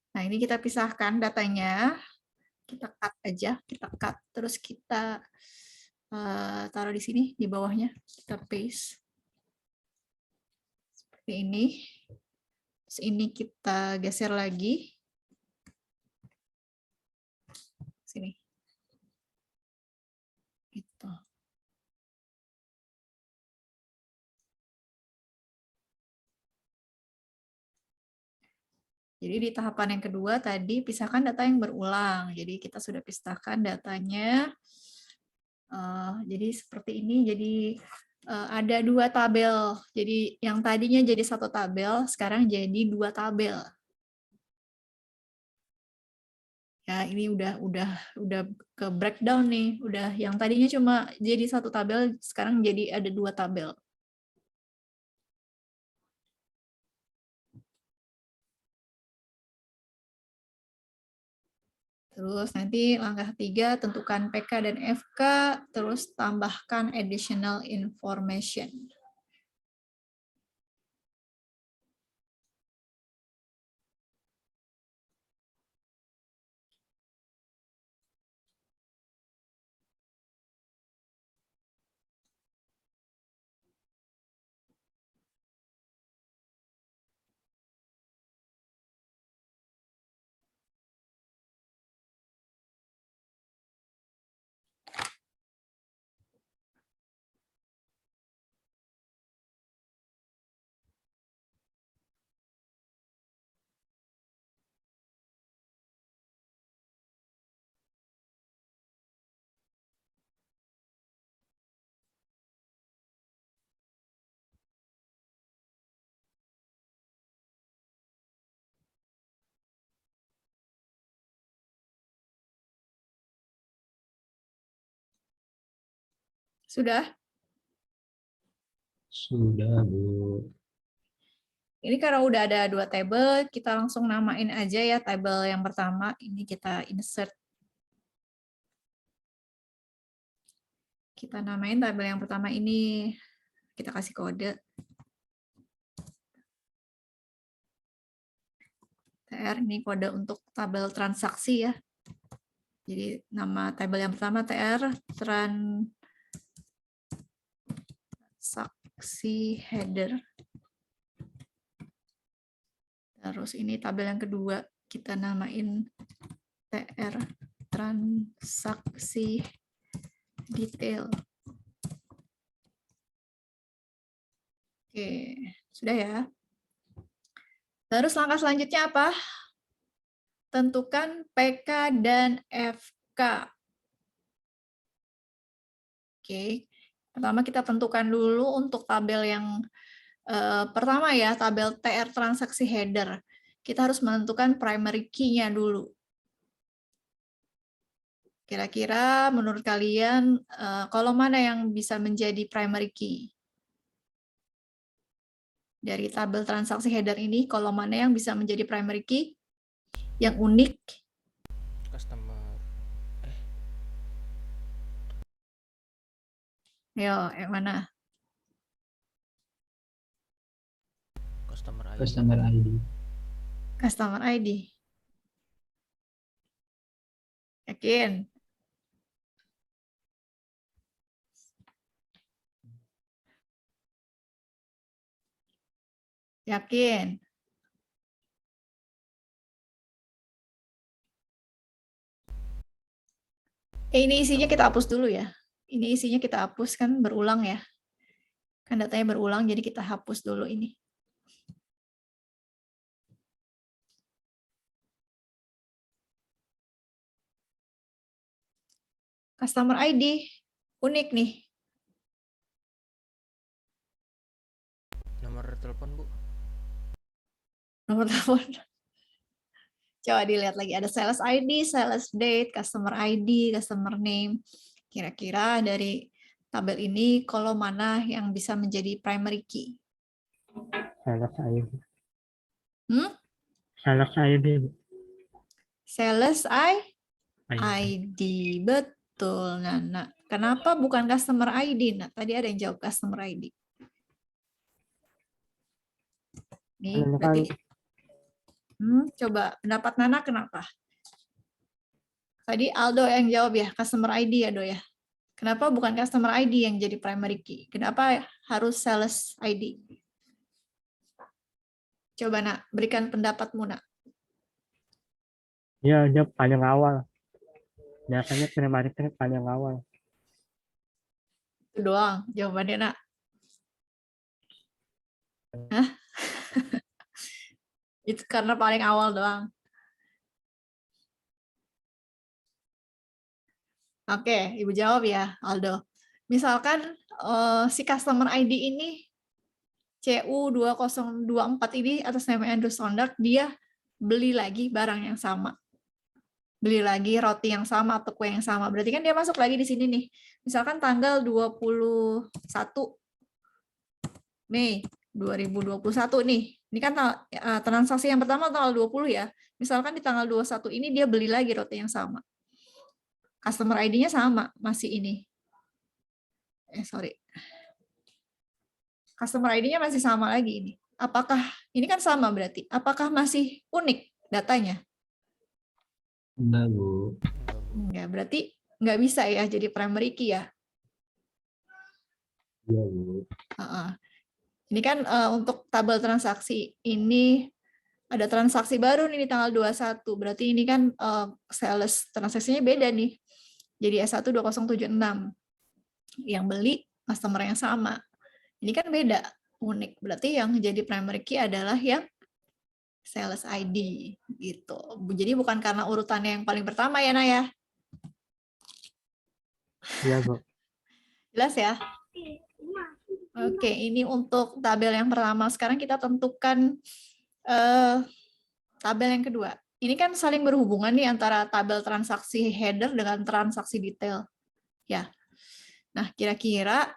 Nah, ini kita pisahkan datanya. Kita cut aja, terus kita taruh di sini di bawahnya, kita paste seperti ini. Terus ini kita geser lagi sini. Gitu. Jadi di tahapan yang kedua tadi pisahkan data yang berulang. Jadi kita sudah pisahkan datanya. Jadi seperti ini. Jadi ada 2 tabel. Jadi yang tadinya jadi 1 tabel, sekarang jadi 2 tabel. Ya, ini udah ke breakdown nih. Udah yang tadinya cuma jadi 1 tabel, sekarang jadi ada 2 tabel. Terus nanti langkah 3, tentukan PK dan FK, terus tambahkan additional information. Sudah? Sudah, Bu. Ini karena udah ada 2 tabel, kita langsung namain aja ya tabel yang pertama. Ini kita insert. Kita namain tabel yang pertama ini. Kita kasih kode. TR ini kode untuk tabel transaksi ya. Jadi nama tabel yang pertama TR transaksi header. Terus ini tabel yang kedua kita namain TR transaksi detail. Oke, sudah ya. Terus langkah selanjutnya apa? Tentukan PK dan FK. buka. Oke, pertama kita tentukan dulu untuk tabel yang pertama ya, tabel TR transaksi header. Kita harus menentukan primary key-nya dulu. Kira-kira menurut kalian kolom mana yang bisa menjadi primary key? Dari tabel transaksi header ini, kolom mana yang bisa menjadi primary key? Yang unik? Customer. Yo, yang mana? Customer ID. Customer ID. Customer ID. Yakin? Yakin? Ini isinya kita hapus dulu ya. Ini isinya kita hapus, kan berulang ya. Kan datanya berulang, jadi kita hapus dulu ini. Customer ID, unik nih. Nomor telepon, Bu. Nomor telepon. Coba dilihat lagi, ada sales ID, sales date, customer ID, customer name. Kira-kira dari tabel ini kolom mana yang bisa menjadi primary key? Sales ID. Hmm? Sales ID. Sales ID, betul Nana. Kenapa bukan customer ID? Nah, tadi ada yang jawab customer ID. Nih, berarti coba pendapat Nana kenapa? Tadi Aldo yang jawab ya, customer ID ya, Do ya. Kenapa bukan customer ID yang jadi primary key? Kenapa harus sales ID? Coba Nak, berikan pendapatmu Nak. Dia paling awal. Biasanya primary key paling awal. Itu doang jawabannya Nak. Hah? Itu karena paling awal doang. Oke, Ibu jawab ya, Aldo. Misalkan si customer ID ini CU2024 ini atas nama Andrew Sondak, dia beli lagi barang yang sama. Beli lagi roti yang sama atau kue yang sama. Berarti kan dia masuk lagi di sini nih. Misalkan tanggal 21 Mei 2021 nih. Ini kan transaksi yang pertama tanggal 20 ya. Misalkan di tanggal 21 ini dia beli lagi roti yang sama. Customer ID-nya sama, masih ini. Sorry. Customer ID-nya masih sama lagi ini. Apakah, ini kan sama berarti, apakah masih unik datanya? Enggak, Bu. Enggak, berarti nggak bisa ya jadi primary key ya? Iya, Bu. Ini kan untuk tabel transaksi, ini ada transaksi baru nih di tanggal 21, berarti ini kan sales transaksinya beda nih. Jadi S12076. Yang beli customer yang sama. Ini kan beda, unik. Berarti yang jadi primary key adalah yang sales ID gitu. Jadi bukan karena urutannya yang paling pertama ya, Naya. Iya, Bu. Jelas ya? Oke, ini untuk tabel yang pertama. Sekarang kita tentukan tabel yang kedua. Ini kan saling berhubungan nih antara tabel transaksi header dengan transaksi detail. Ya. Nah, kira-kira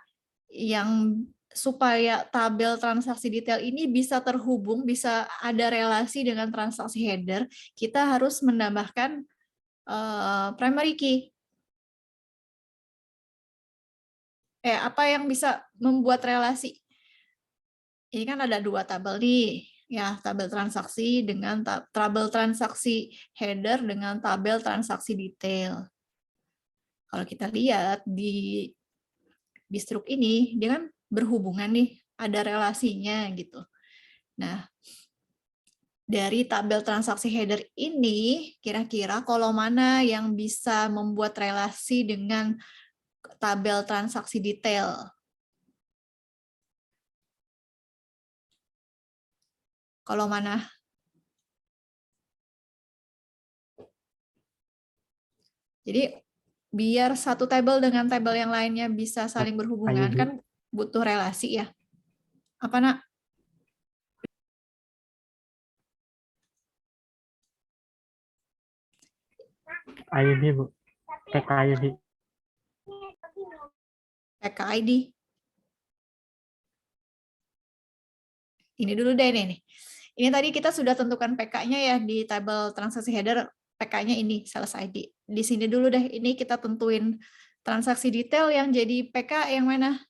yang supaya tabel transaksi detail ini bisa terhubung, bisa ada relasi dengan transaksi header, kita harus menambahkan primary key. Apa yang bisa membuat relasi? Ini kan ada dua tabel nih, ya, tabel transaksi dengan tabel transaksi header dengan tabel transaksi detail. Kalau kita lihat di struk ini, dia kan berhubungan nih, ada relasinya gitu. Nah, dari tabel transaksi header ini, kira-kira kolom mana yang bisa membuat relasi dengan tabel transaksi detail? Kolom mana? Jadi biar satu tabel dengan tabel yang lainnya bisa saling berhubungan, ID. kan butuh relasi ya. Apa nak? ID, Bu. PKID. PKID. Ini dulu deh nih. Ini tadi kita sudah tentukan PK-nya ya di tabel transaksi header, PK-nya ini sales ID. Di sini dulu deh, ini kita tentuin transaksi detail yang jadi PK yang mana?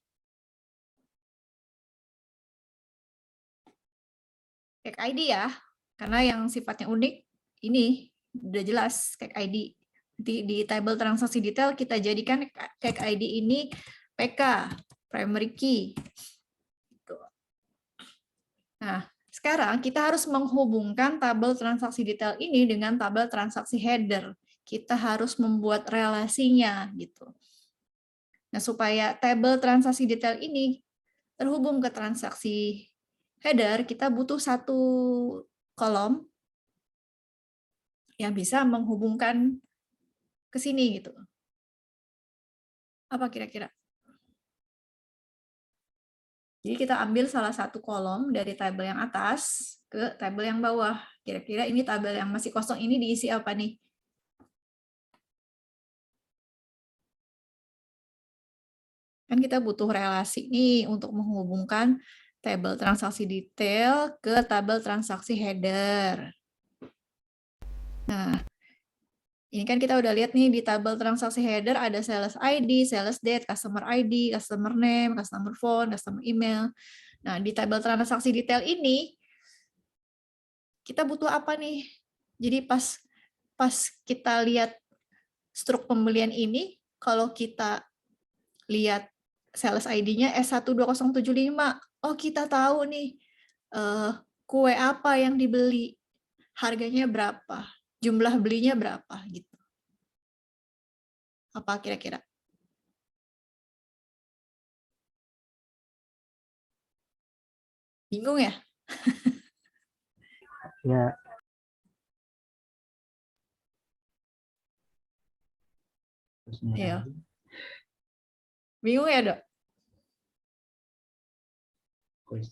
Cake ID ya, karena yang sifatnya unik ini udah jelas Cake ID. Di table transaksi detail kita jadikan Cake ID ini PK, primary key. Nah, sekarang kita harus menghubungkan tabel transaksi detail ini dengan tabel transaksi header. Kita harus membuat relasinya gitu. Nah, supaya tabel transaksi detail ini terhubung ke transaksi header, kita butuh satu kolom yang bisa menghubungkan ke sini gitu. Apa kira-kira? Jadi kita ambil salah satu kolom dari tabel yang atas ke tabel yang bawah. Kira-kira ini tabel yang masih kosong ini diisi apa nih? Kan kita butuh relasi nih untuk menghubungkan tabel transaksi detail ke tabel transaksi header. Nah, ini kan kita udah lihat nih di tabel transaksi header ada sales ID, sales date, customer ID, customer name, customer phone, customer email. Nah, di tabel transaksi detail ini kita butuh apa nih? Jadi pas kita lihat struk pembelian ini, kalau kita lihat sales ID-nya S12075, oh kita tahu nih kue apa yang dibeli, harganya berapa, jumlah belinya berapa gitu. Apa kira-kira? Bingung ya? Ya, Iya. Bingung ya, Dok?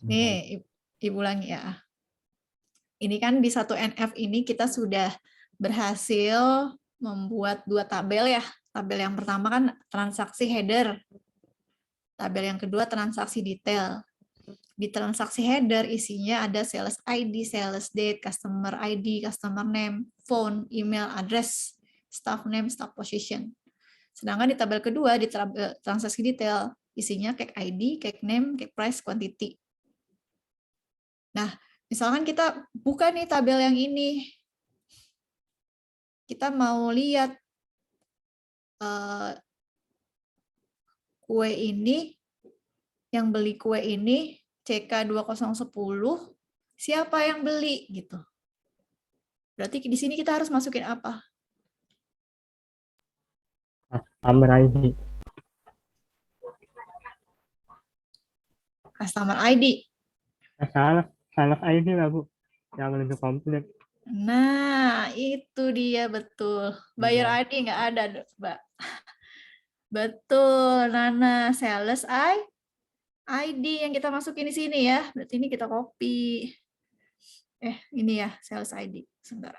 Nih, Ibu ulangi ya. Ini kan di satu NF ini kita sudah berhasil membuat dua tabel ya. Tabel yang pertama kan transaksi header. Tabel yang kedua transaksi detail. Di transaksi header isinya ada sales ID, sales date, customer ID, customer name, phone, email, address, staff name, staff position. Sedangkan di tabel kedua di transaksi detail isinya cake ID, cake name, cake price, quantity. Nah, misalkan kita buka nih tabel yang ini. Kita mau lihat kue ini, yang beli kue ini CK2010, siapa yang beli gitu. Berarti di sini kita harus masukin apa? customer ID. Customer ID. Salah ID lah, Bu. Yang lebih komplit. Nah, itu dia betul. Buyer ID nggak ada, Mbak. Betul, Nana. Sales ID yang kita masukin di sini ya. Berarti ini kita copy. Ini ya, sales ID. Sebentar.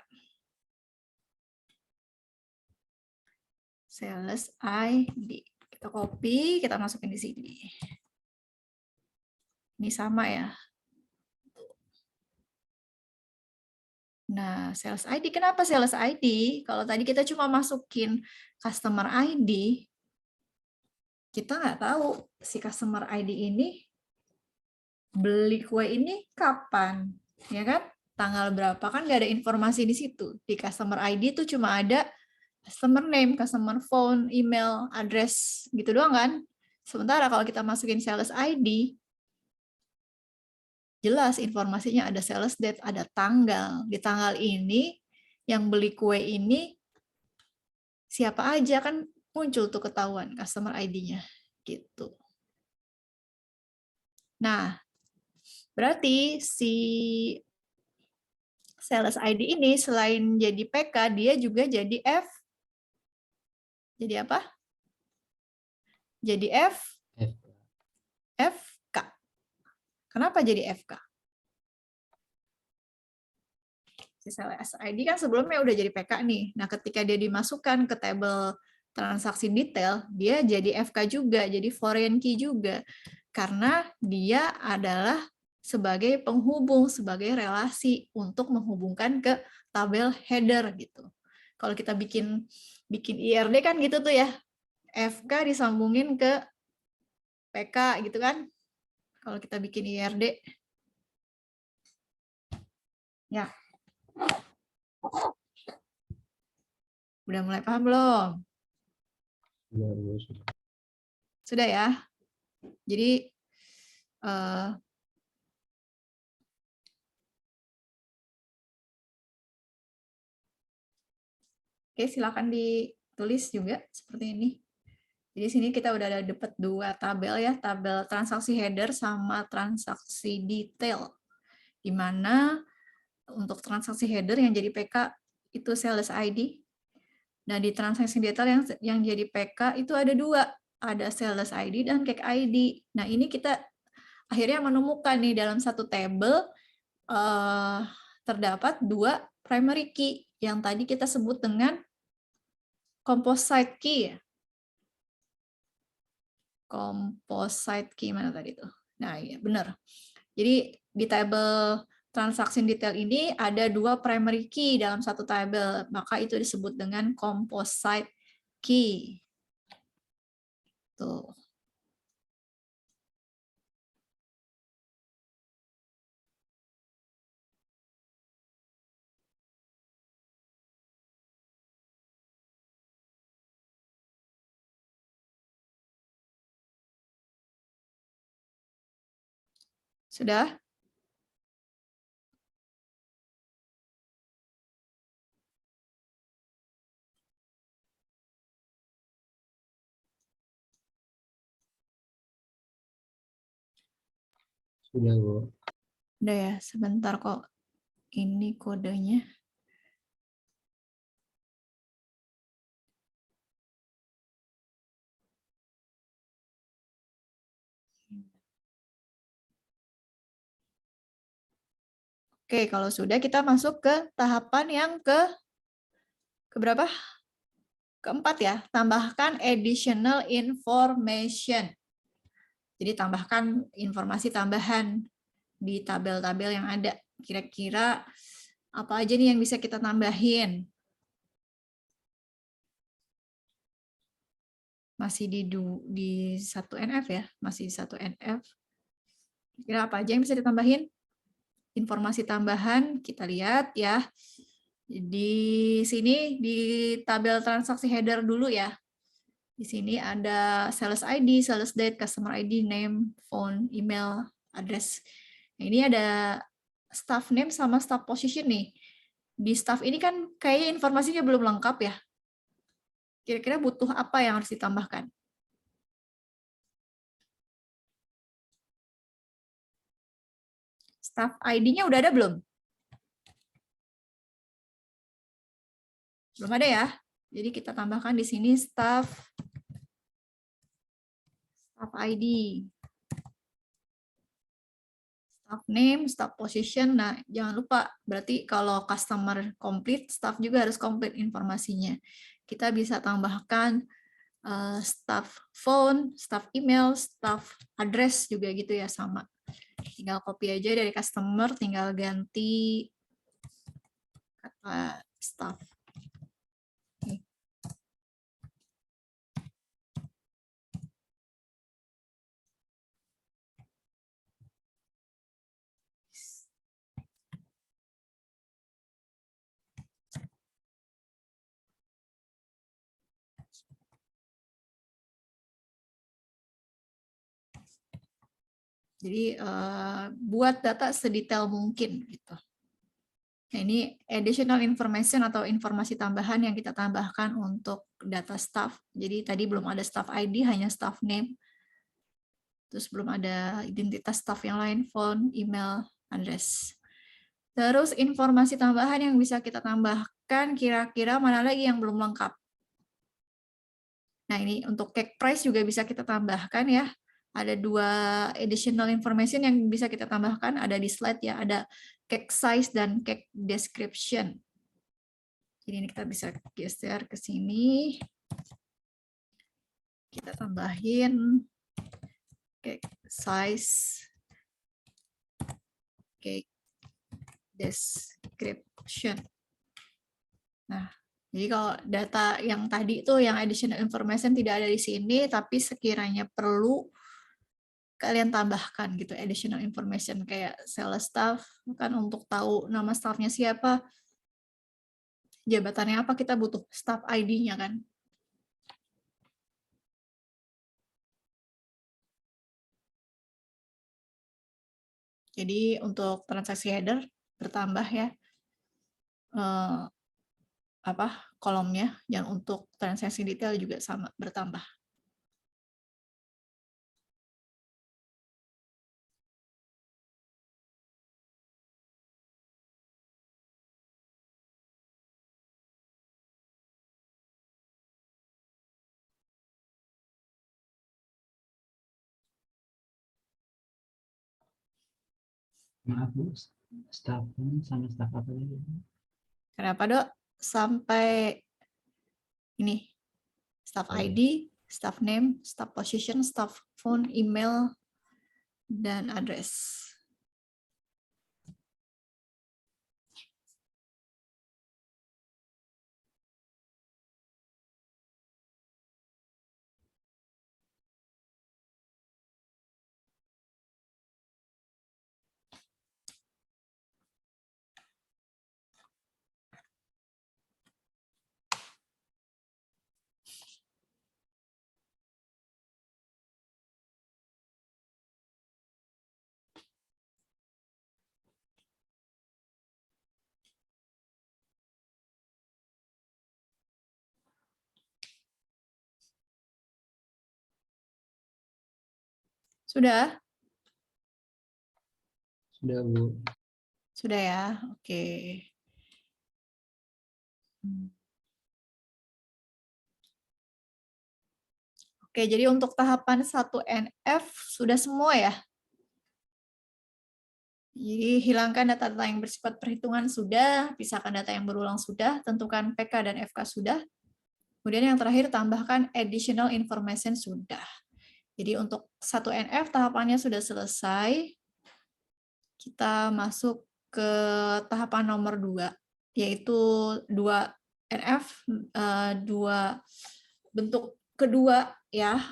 Sales ID. Kita copy, kita masukin di sini. Ini sama ya. Nah, sales ID. Kenapa sales ID? Kalau tadi kita cuma masukin customer ID, kita nggak tahu si customer ID ini beli kue ini kapan, ya kan? Tanggal berapa, kan nggak ada informasi di situ. Di customer ID itu cuma ada customer name, customer phone, email, address, gitu doang kan? Sementara kalau kita masukin sales ID, jelas informasinya ada sales date, ada tanggal. Di tanggal ini, yang beli kue ini, siapa aja kan muncul tuh ketahuan customer ID-nya. Gitu. Nah, berarti si sales ID ini selain jadi PK, dia juga jadi Jadi apa? Jadi F. FK. Kenapa jadi FK? Si sales ID kan sebelumnya udah jadi PK nih. Nah, ketika dia dimasukkan ke tabel transaksi detail, dia jadi FK juga, jadi foreign key juga. Karena dia adalah sebagai penghubung, sebagai relasi untuk menghubungkan ke tabel header gitu. Kalau kita bikin IRD kan gitu tuh ya. FK disambungin ke PK gitu kan. Kalau kita bikin IRD. Ya. Udah mulai paham belum? Sudah ya. Jadi oke, silakan ditulis juga seperti ini. Jadi sini kita udah ada dapat dua tabel ya, tabel transaksi header sama transaksi detail. Di mana untuk transaksi header yang jadi PK itu sales ID. Nah, di transaksi detail yang jadi PK itu ada dua, ada sales ID dan cake ID. Nah, ini kita akhirnya menemukan nih dalam satu tabel terdapat dua primary key yang tadi kita sebut dengan composite key. Composite key mana tadi tuh? Nah, iya benar. Jadi di tabel transaksi detail ini ada dua primary key dalam satu tabel, maka itu disebut dengan composite key. Tuh. Sudah? Sudah, Bu. Udah ya, sebentar kok. Ini kodenya. Oke, kalau sudah kita masuk ke tahapan yang ke berapa? Keempat ya, tambahkan additional information. Jadi tambahkan informasi tambahan di tabel-tabel yang ada. Kira-kira apa aja nih yang bisa kita tambahin? Masih di 1 NF ya, masih di 1 NF. Kira apa aja yang bisa ditambahin? Informasi tambahan kita lihat ya. Di sini di tabel transaksi header dulu ya. Di sini ada sales ID, sales date, customer ID, name, phone, email, address. Nah, ini ada staff name sama staff position nih. Di staff ini kan kayaknya informasinya belum lengkap ya. Kira-kira butuh apa yang harus ditambahkan? Staff ID-nya udah ada belum? Belum ada ya. Jadi kita tambahkan di sini staff ID. Staff name, staff position. Nah, jangan lupa, berarti kalau customer complete, staff juga harus complete informasinya. Kita bisa tambahkan staff phone, staff email, staff address juga gitu ya, sama. Tinggal copy aja dari customer, tinggal ganti kata staff. Jadi buat data sedetail mungkin gitu. Nah, ini additional information atau informasi tambahan yang kita tambahkan untuk data staff. Jadi tadi belum ada staff ID, hanya staff name. Terus belum ada identitas staff yang lain, phone, email, address. Terus informasi tambahan yang bisa kita tambahkan kira-kira mana lagi yang belum lengkap? Nah, ini untuk cake price juga bisa kita tambahkan ya. Ada 2 additional information yang bisa kita tambahkan, ada di slide ya, ada cake size dan cake description. Jadi ini kita bisa geser ke sini. Kita tambahin cake size, cake description. Nah, jadi kalau data yang tadi itu yang additional information tidak ada di sini, tapi sekiranya perlu kalian tambahkan gitu additional information kayak sales staff kan untuk tahu nama staffnya siapa, jabatannya apa, kita butuh staff ID-nya kan. Jadi untuk transaksi header bertambah ya kolomnya, dan untuk transaksi detail juga sama bertambah. Maaf Bu, staff sama staff apa lagi? Kenapa Dok? Sampai ini, staff ID, staff name, staff position, staff phone, email, dan address. Sudah? Sudah Bu. Sudah ya, oke. Oke, jadi untuk tahapan 1NF sudah semua ya? Jadi hilangkan data-data yang bersifat perhitungan sudah, pisahkan data yang berulang sudah, tentukan PK dan FK sudah. Kemudian yang terakhir tambahkan additional information sudah. Jadi untuk 1NF tahapannya sudah selesai. Kita masuk ke tahapan nomor 2, yaitu 2NF, 2 bentuk kedua ya.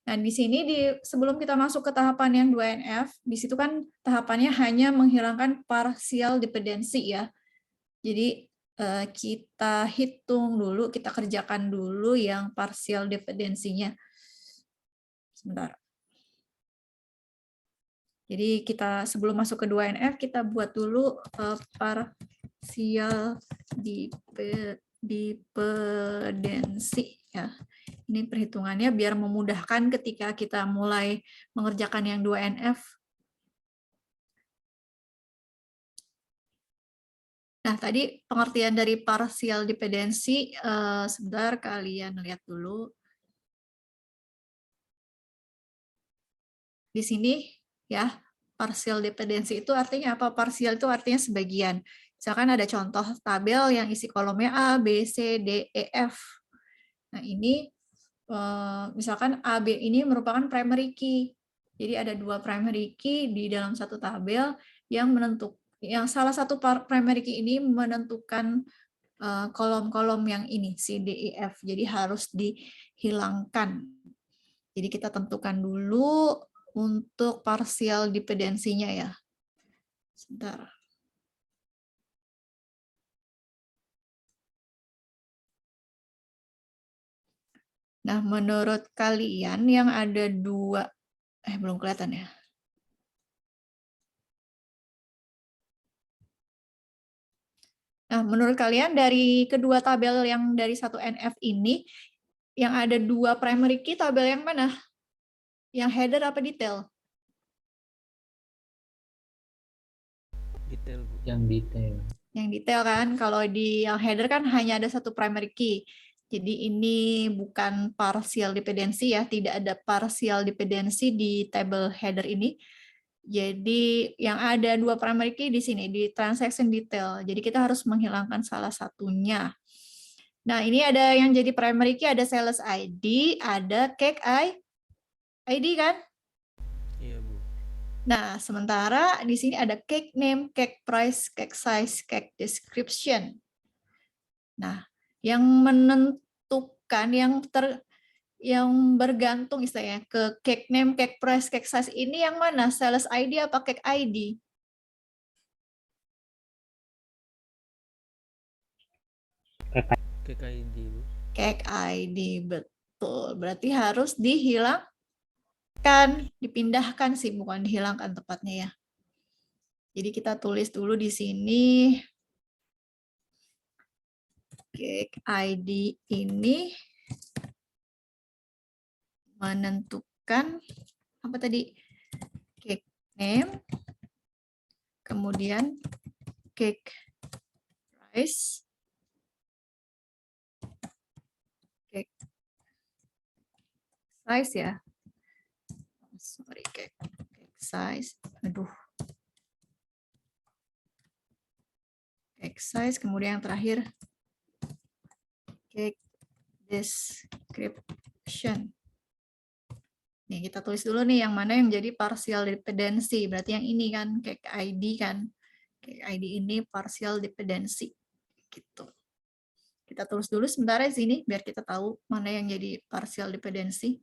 Nah, di sini sebelum kita masuk ke tahapan yang 2NF, di situ kan tahapannya hanya menghilangkan partial dependency ya. Jadi kita hitung dulu, kita kerjakan dulu yang partial dependency-nya. Sebentar. Jadi kita sebelum masuk ke 2NF, kita buat dulu partial dependency ya. Ini perhitungannya biar memudahkan ketika kita mulai mengerjakan yang 2NF. Nah, tadi pengertian dari partial dependency, sebentar kalian lihat dulu. Di sini ya, partial dependency itu artinya apa? Partial itu artinya sebagian. Misalkan ada contoh tabel yang isi kolomnya A, B, C, D, E, F. Nah, ini misalkan A, B ini merupakan primary key. Jadi ada 2 primary key di dalam satu tabel yang salah satu primary key ini menentukan kolom-kolom yang ini, C, D, E, F. Jadi harus dihilangkan. Jadi kita tentukan dulu untuk partial dependency-nya ya. Sebentar. Nah, menurut kalian yang ada 2, belum kelihatan ya. Nah, menurut kalian dari kedua tabel yang dari 1NF ini, yang ada 2 primary key, tabel yang mana? Yang header apa detail? Detail, Bu. Yang detail. Yang detail kan, kalau di yang header kan hanya ada 1 primary key. Jadi ini bukan partial dependency ya, tidak ada partial dependency di table header ini. Jadi yang ada 2 primary key di sini, di transaction detail. Jadi kita harus menghilangkan salah satunya. Nah, ini ada yang jadi primary key, ada sales ID, ada cake ID kan? Iya, Bu. Nah, sementara di sini ada cake name, cake price, cake size, cake description. Nah, yang menentukan yang bergantung istilahnya ke cake name, cake price, cake size ini yang mana? Sales ID apa cake ID? Cake ID, Bu. Cake ID, betul. Berarti harus dihilangkan, dipindahkan sih, bukan dihilangkan tepatnya ya. Jadi kita tulis dulu di sini. Cake ID ini menentukan apa tadi? Cake name, kemudian cake price, cake size ya. Sorry, cake size. Aduh. Cake size, kemudian yang terakhir cake description. Nih, kita tulis dulu nih yang mana yang jadi partial dependency. Berarti yang ini kan, cake ID kan. Cake ID ini partial dependency. Gitu. Kita tulis dulu sebentar di sini, biar kita tahu mana yang jadi partial dependency.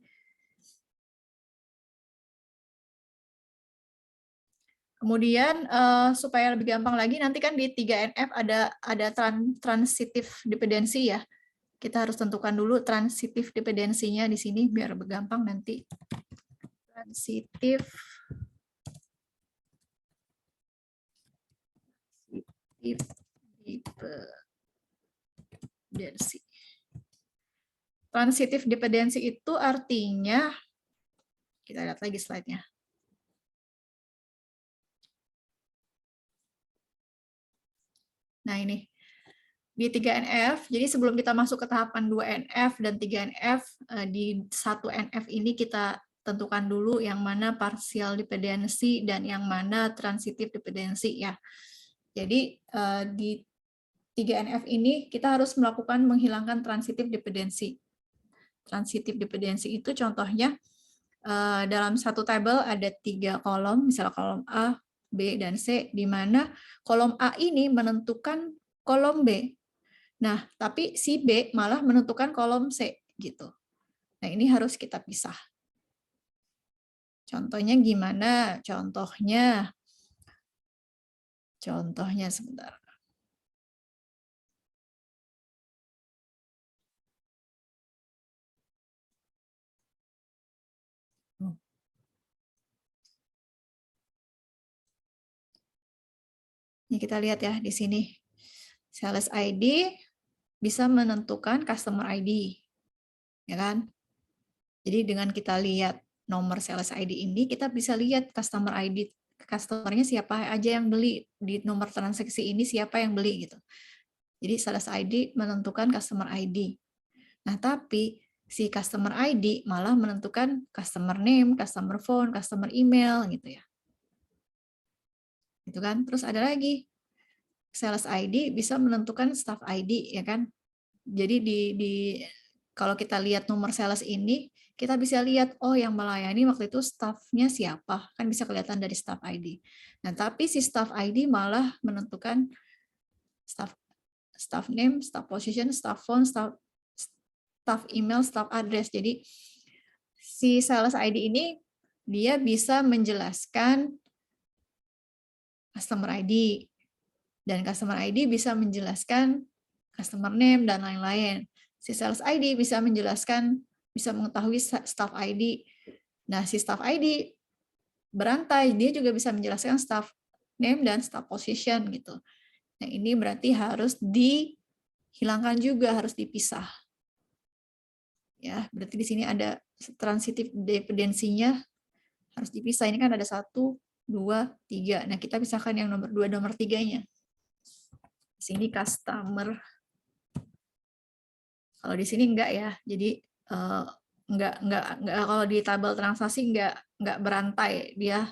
Kemudian, supaya lebih gampang lagi, nanti kan di 3NF ada transitive dependency ya. Kita harus tentukan dulu transitive dependensinya di sini biar gampang nanti. Transitive dependency. Transitive dependency itu artinya, kita lihat lagi slide-nya. Nah ini. Di 3NF, jadi sebelum kita masuk ke tahapan 2NF dan 3NF, di 1NF ini kita tentukan dulu yang mana partial dependency dan yang mana transitive dependency ya. Jadi di 3NF ini kita harus melakukan menghilangkan transitive dependency. Transitive dependency itu contohnya dalam satu tabel ada 3 kolom, misalnya kolom A, B, dan C, di mana kolom A ini menentukan kolom B. Nah, tapi si B malah menentukan kolom C gitu. Nah, ini harus kita pisah. Contohnya gimana? Contohnya sebentar. Ini kita lihat ya di sini. Sales ID bisa menentukan customer ID. Ya kan? Jadi dengan kita lihat nomor sales ID ini, kita bisa lihat customer ID, customernya siapa aja yang beli, di nomor transaksi ini siapa yang beli gitu. Jadi sales ID menentukan customer ID. Nah, tapi si customer ID malah menentukan customer name, customer phone, customer email gitu ya. Gitu kan? Terus ada lagi sales ID bisa menentukan staff ID ya kan? Jadi kalau kita lihat nomor sales ini, kita bisa lihat oh yang melayani waktu itu staffnya siapa, kan bisa kelihatan dari staff ID. Nah, tapi si staff ID malah menentukan staff name, staff position, staff phone, staff email, staff address. Jadi si sales ID ini dia bisa menjelaskan customer ID dan customer ID bisa menjelaskan customer name dan lain-lain. Si sales ID bisa menjelaskan, bisa mengetahui staff ID. Nah, si staff ID berantai, dia juga bisa menjelaskan staff name dan staff position gitu. Nah, ini berarti harus dihilangkan juga, harus dipisah. Ya, berarti di sini ada transitive dependensinya harus dipisah. Ini kan ada 1, 2, 3. Nah, kita pisahkan yang nomor 2, nomor 3-nya. Di sini customer Kalau di sini enggak ya. Jadi enggak kalau di tabel transaksi enggak berantai, dia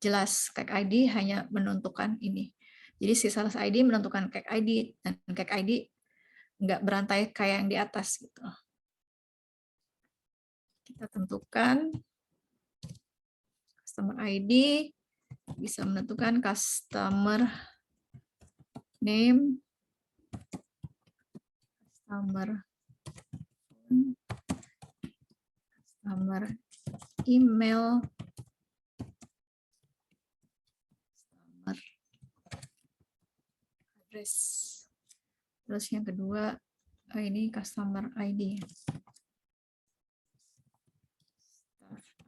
jelas cake ID hanya menentukan ini. Jadi si sales ID menentukan cake ID dan cake ID enggak berantai kayak yang di atas gitu. Kita tentukan customer ID, bisa menentukan customer name, customer email, customer address. Terus yang kedua, ini customer ID.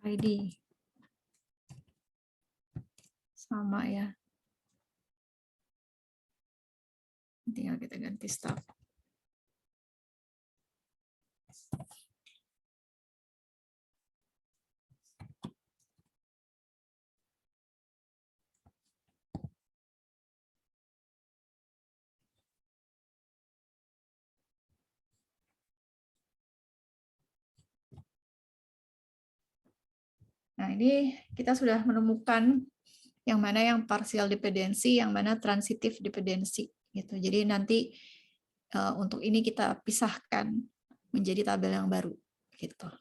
ID. Sama ya. Tinggal kita ganti staff. Nah, ini kita sudah menemukan yang mana yang partial dependency, yang mana transitive dependency gitu. Jadi nanti untuk ini kita pisahkan menjadi tabel yang baru gitu.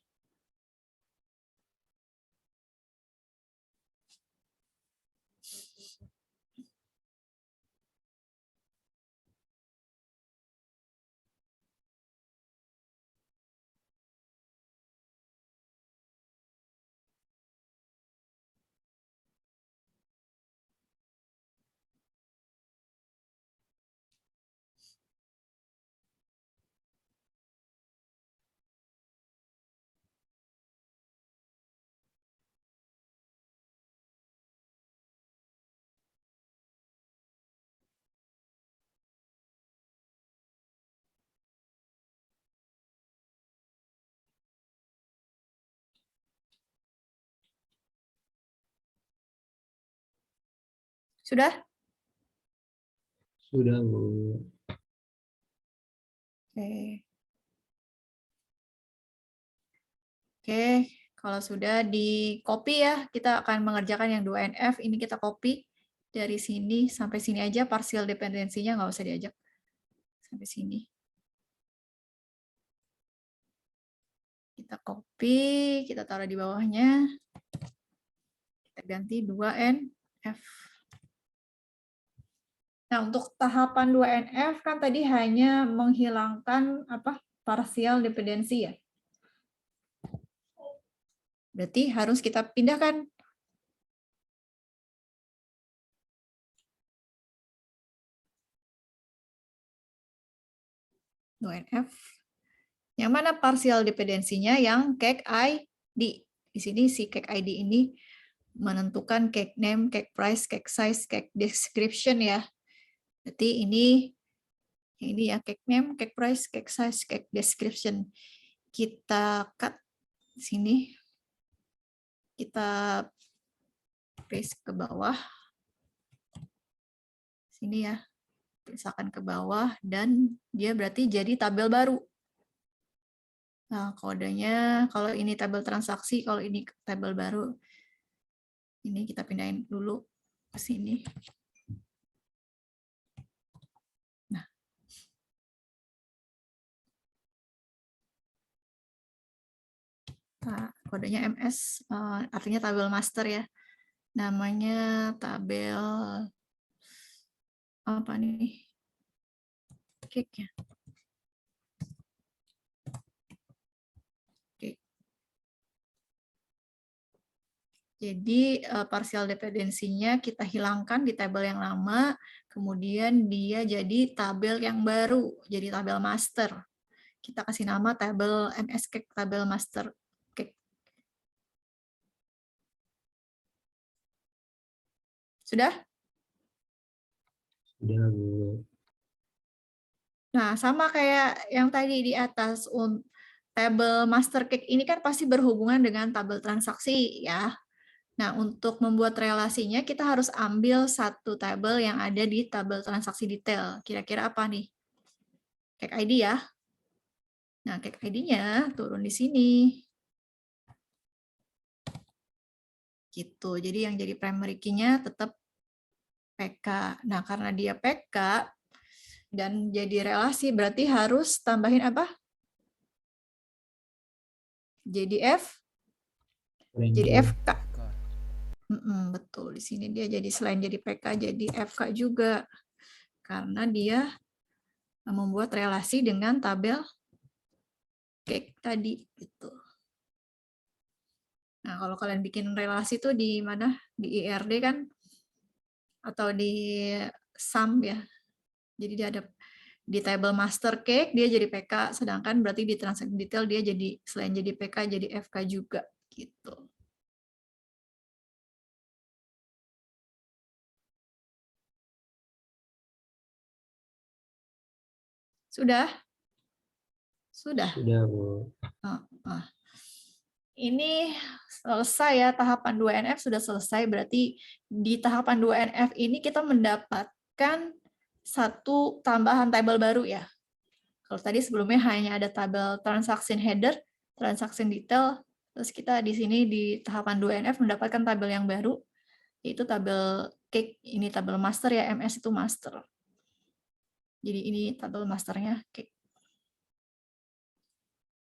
Sudah? Sudah, Bu. Oke. Oke, kalau sudah di copy ya, kita akan mengerjakan yang 2NF. Ini kita copy dari sini sampai sini aja, partial dependensinya nggak usah diajak. Sampai sini. Kita copy, kita taruh di bawahnya. Kita ganti 2NF. Nah, untuk tahapan 2NF kan tadi hanya menghilangkan partial dependensi ya. Berarti harus kita pindahkan. NF. Yang mana partial dependensinya? Yang cake ID. Di sini si cake ID ini menentukan cake name, cake price, cake size, cake description ya. Berarti ini ya cake name, cake price, cake size, cake description. Kita cut sini. Kita paste ke bawah. Sini ya. Misalkan ke bawah dan dia berarti jadi tabel baru. Nah, kodenya kalau ini tabel transaksi, kalau ini tabel baru. Ini kita pindahin dulu ke sini. Nah. Kodenya MS, artinya tabel master ya. Namanya tabel apa nih? Cake ya. Oke. Jadi partial dependensinya kita hilangkan di tabel yang lama, kemudian dia jadi tabel yang baru, jadi tabel master. Kita kasih nama tabel MS Cake, tabel master cake. Sudah? Sudah, Bu. Nah, sama kayak yang tadi di atas, tabel master cake ini kan pasti berhubungan dengan tabel transaksi ya. Nah, untuk membuat relasinya kita harus ambil satu tabel yang ada di tabel transaksi detail. Kira-kira apa nih? Cake ID ya. Nah, cake ID-nya turun di sini. Gitu. Jadi yang jadi primary key-nya tetap PK. Nah, karena dia PK dan jadi relasi, berarti harus tambahin apa? Jadi FK. Betul. Di sini dia jadi selain jadi PK, jadi FK juga. Karena dia membuat relasi dengan tabel cake tadi. Gitu. Nah, kalau kalian bikin relasi tuh di mana? Di IRD kan? Atau di sum ya. Jadi dia ada di table master cake dia jadi PK, sedangkan berarti di transaction detail dia jadi selain jadi PK jadi FK juga gitu. Sudah? Sudah. Sudah, Bu. Ini selesai ya, tahapan 2NF sudah selesai, berarti di tahapan 2NF ini kita mendapatkan satu tambahan tabel baru ya. Kalau tadi sebelumnya hanya ada tabel transaction header, transaction detail, terus kita di sini di tahapan 2NF mendapatkan tabel yang baru, yaitu tabel cake, ini tabel master ya, MS itu master. Jadi ini tabel masternya cake.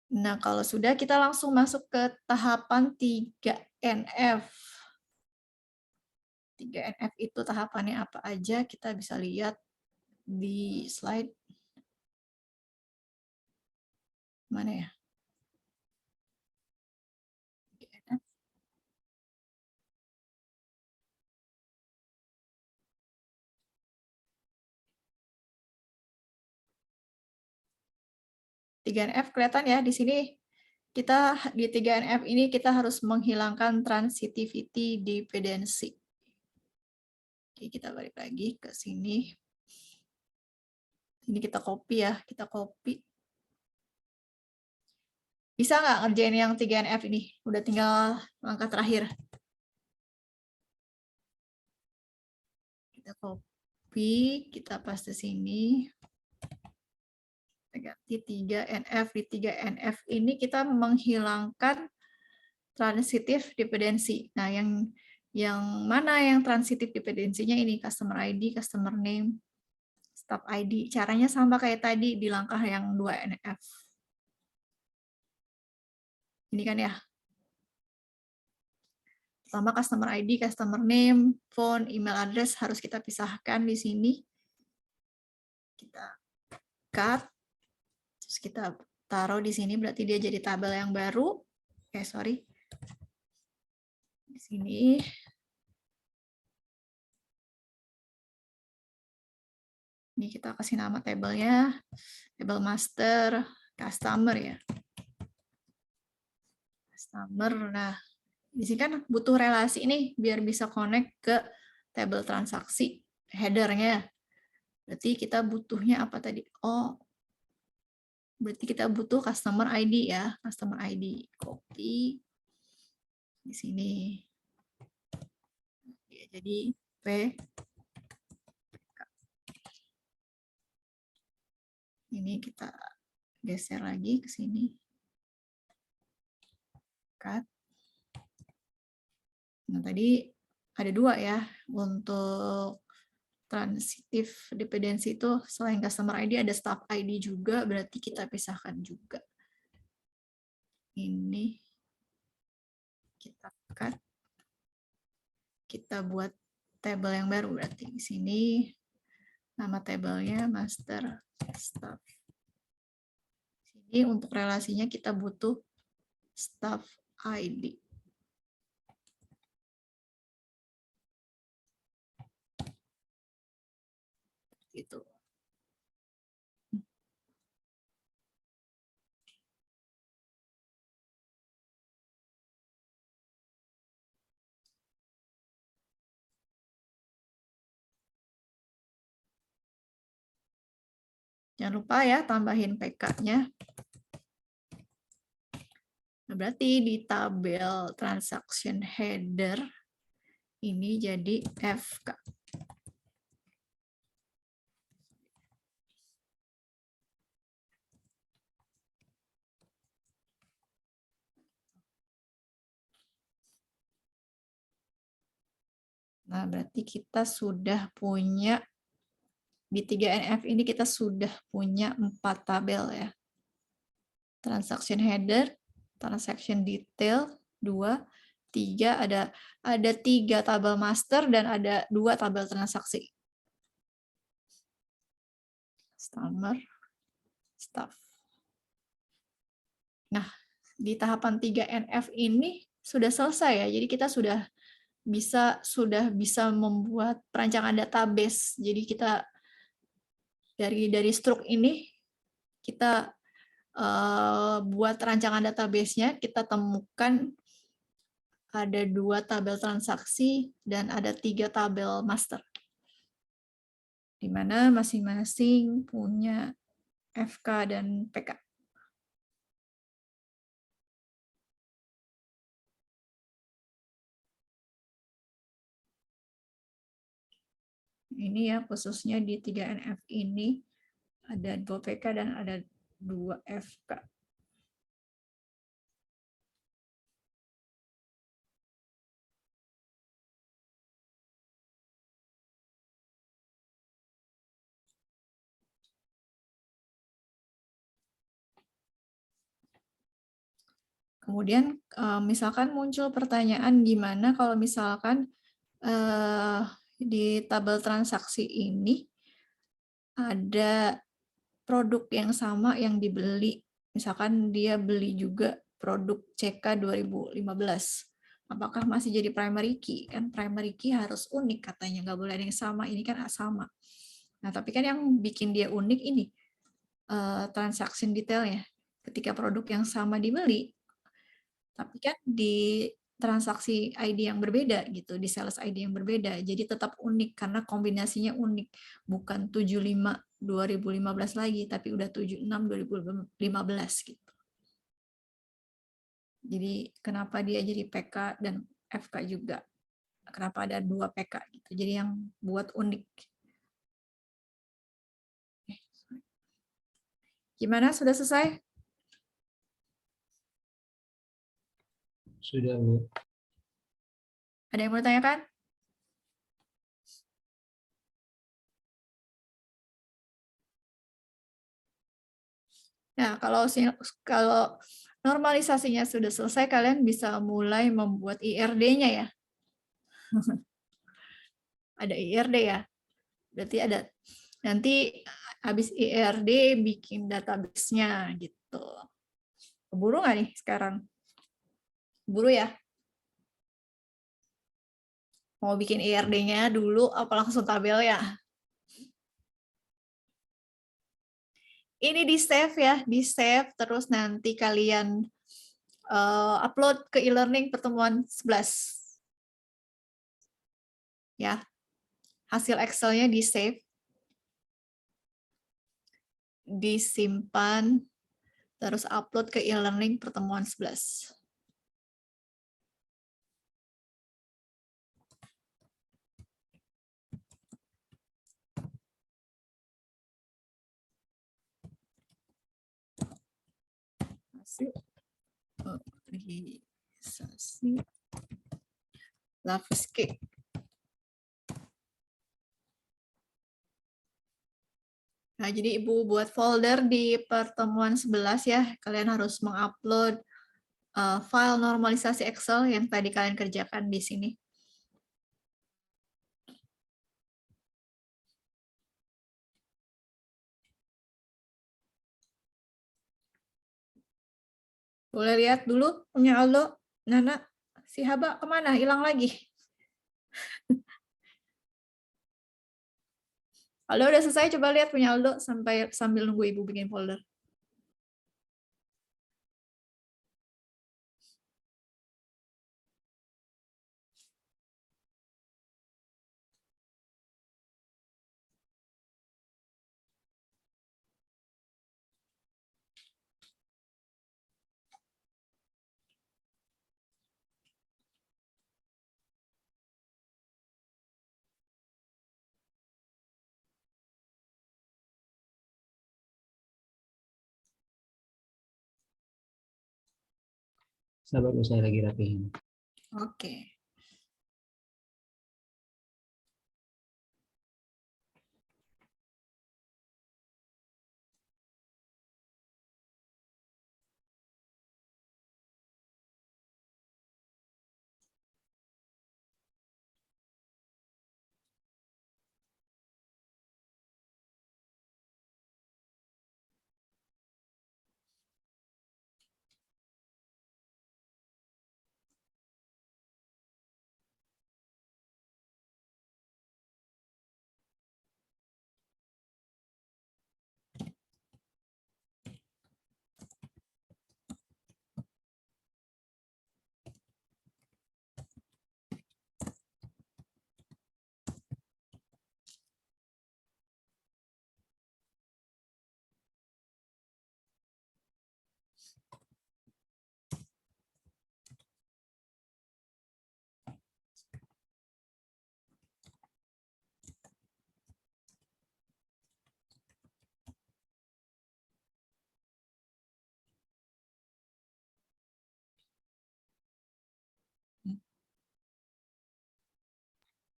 Nah, kalau sudah kita langsung masuk ke tahapan 3NF. 3NF itu tahapannya apa aja, kita bisa lihat di slide. Mana ya? 3NF. NF kelihatan ya di sini. Kita di 3NF ini kita harus menghilangkan transitivity dependency. Oke, kita balik lagi ke sini. Ini kita copy ya, kita copy. Bisa nggak ngerjain yang 3NF ini? Udah tinggal langkah terakhir. Kita copy, kita paste sini. Ganti 3NF. Di 3NF ini kita menghilangkan transitive dependency. Nah, yang mana yang transitive dependensinya ini? Customer ID, customer name, staff ID. Caranya sama kayak tadi di langkah yang 2NF. Ini kan ya. Pertama customer ID, customer name, phone, email address harus kita pisahkan di sini. Kita cut. Terus kita taruh di sini, berarti dia jadi tabel yang baru. Sorry. Di sini. Ini kita kasih nama tabelnya, tabel master, customer ya. Customer, nah di sini kan butuh relasi ini biar bisa connect ke tabel transaksi headernya. Berarti kita butuhnya apa tadi? Oh, berarti kita butuh customer ID ya, customer ID. Copy di sini. Ya, jadi P. Ini kita geser lagi ke sini. Cut. Nah, tadi ada dua ya untuk transitive dependency itu selain customer ID ada staff ID juga, berarti kita pisahkan juga. Ini kita cut. Kita buat tabel yang baru berarti di sini nama tabelnya master staff. Ini untuk relasinya kita butuh staff ID. Gitu. Jangan lupa ya tambahin PK-nya. Nah, berarti di tabel transaction header ini jadi FK. Nah, berarti kita sudah punya, di 3NF ini kita sudah punya 4 tabel ya. Transaction header, transaction detail, 2, 3, ada 3 tabel master dan ada 2 tabel transaksi. Customer, staff. Nah, di tahapan 3NF ini sudah selesai ya. Jadi kita sudah bisa membuat perancangan database. Jadi kita dari struk ini kita buat rancangan database-nya, kita temukan ada 2 tabel transaksi dan ada 3 tabel master. Di mana masing-masing punya FK dan PK. Ini ya, khususnya di 3NF ini ada 2 PK dan ada 2 FK. Kemudian misalkan muncul pertanyaan gimana kalau misalkan di tabel transaksi ini ada produk yang sama yang dibeli. Misalkan dia beli juga produk CK 2015. Apakah masih jadi primary key? Kan primary key harus unik katanya, nggak boleh ada yang sama. Ini kan sama. Nah, tapi kan yang bikin dia unik ini transaction detailnya. Ketika produk yang sama dibeli, tapi kan di transaksi ID yang berbeda gitu, di sales ID yang berbeda. Jadi tetap unik karena kombinasinya unik. Bukan 75 2015 lagi, tapi udah 76 2015 gitu. Jadi kenapa dia jadi PK dan FK juga? Kenapa ada 2 PK gitu. Jadi yang buat unik. Gimana, sudah selesai? Sudah, Bu. Ada yang mau tanyakan? Nah, kalau normalisasinya sudah selesai, kalian bisa mulai membuat IRD-nya ya. Ada IRD ya. Berarti ada nanti habis IRD bikin database-nya gitu. Keburu nggak nih sekarang? Keburu ya? Mau bikin IRD-nya dulu apa langsung tabel ya? Ini di save ya, di save terus nanti kalian upload ke e-learning pertemuan 11. Ya. Hasil Excel-nya di save. Disimpan terus upload ke e-learning pertemuan 11. Hasil organisasi Lavscape. Nah, jadi Ibu buat folder di pertemuan 11 ya. Kalian harus mengupload file normalisasi Excel yang tadi kalian kerjakan di sini. Boleh lihat dulu punya Aldo, Nana, si Haba kemana? Hilang lagi. Aldo udah selesai, coba lihat punya Aldo sambil nunggu Ibu bikin folder. Sabar, Bu, saya lagi rapihin. Oke.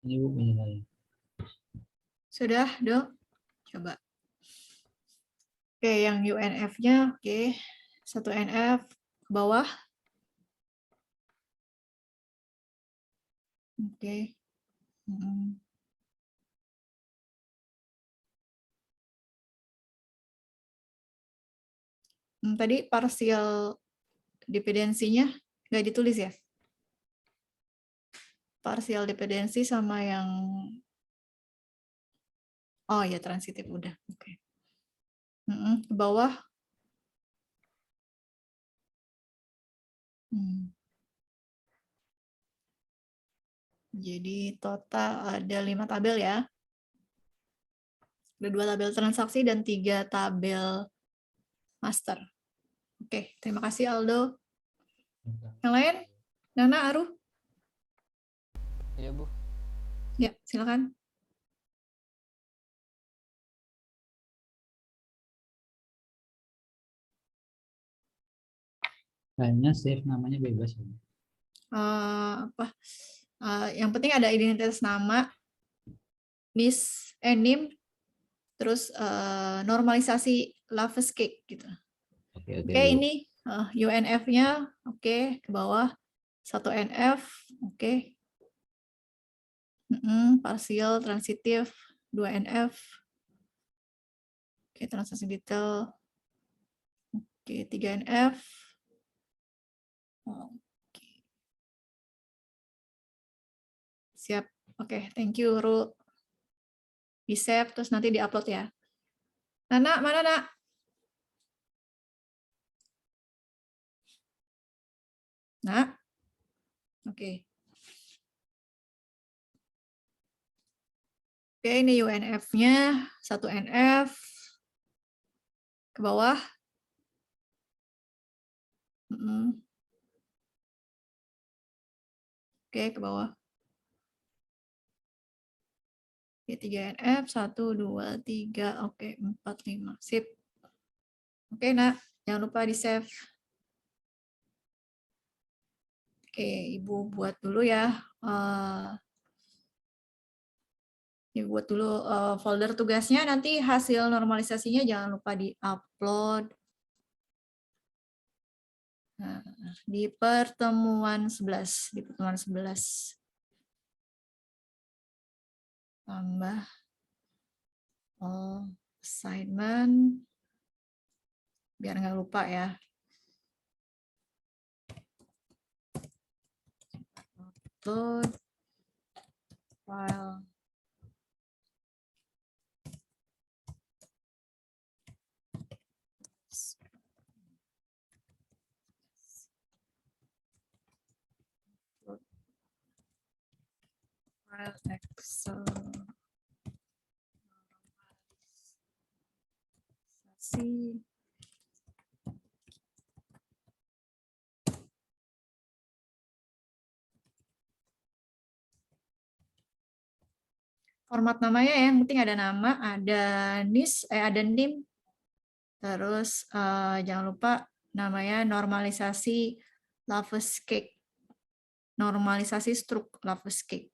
Ini Bu penilaian. Sudah, Dok? Coba. Oke, yang UNF-nya, oke. 1 NF ke bawah. Oke. Tadi partial dependensinya nggak ditulis ya? Partial dependensi sama yang oh ya transitif udah. Oke. Ke bawah. Jadi total ada 5 tabel ya. Ada 2 tabel transaksi dan 3 tabel master. Oke, terima kasih Aldo. Yang lain? Nana, Aru? Iya, Bu. Ya, silakan. Kayaknya save namanya bebas ya. Yang penting ada identitas nama, NIM, terus normalisasi Love's Cake gitu. Oke, Oke, ini UNF-nya, oke, ke bawah 1 NF, oke. Partial, transitif, 2 NF. Oke, transaksi detail. Oke, 3 NF. Oke. Siap. Oke, thank you, Ru. Di-save, terus nanti di-upload ya. Nana, mana, Nak? Nak? Oke. Oke, ini UNF-nya, 1 NF. Ke bawah. Oke, ke bawah. Oke, 3 NF, 1, 2, 3, oke, 4, 5. Sip. Oke, Nak. Jangan lupa di-save. Oke, Ibu buat dulu ya. Ibu buat dulu folder tugasnya. Nanti hasil normalisasinya jangan lupa di-upload. Nah, di pertemuan 11. Di pertemuan 11. Tambah assignment. Biar nggak lupa ya. Upload file. File Excel. Format namanya ya, yang penting ada nama, ada ada NIM, terus jangan lupa namanya normalisasi Love's Cake, normalisasi struk Love's Cake.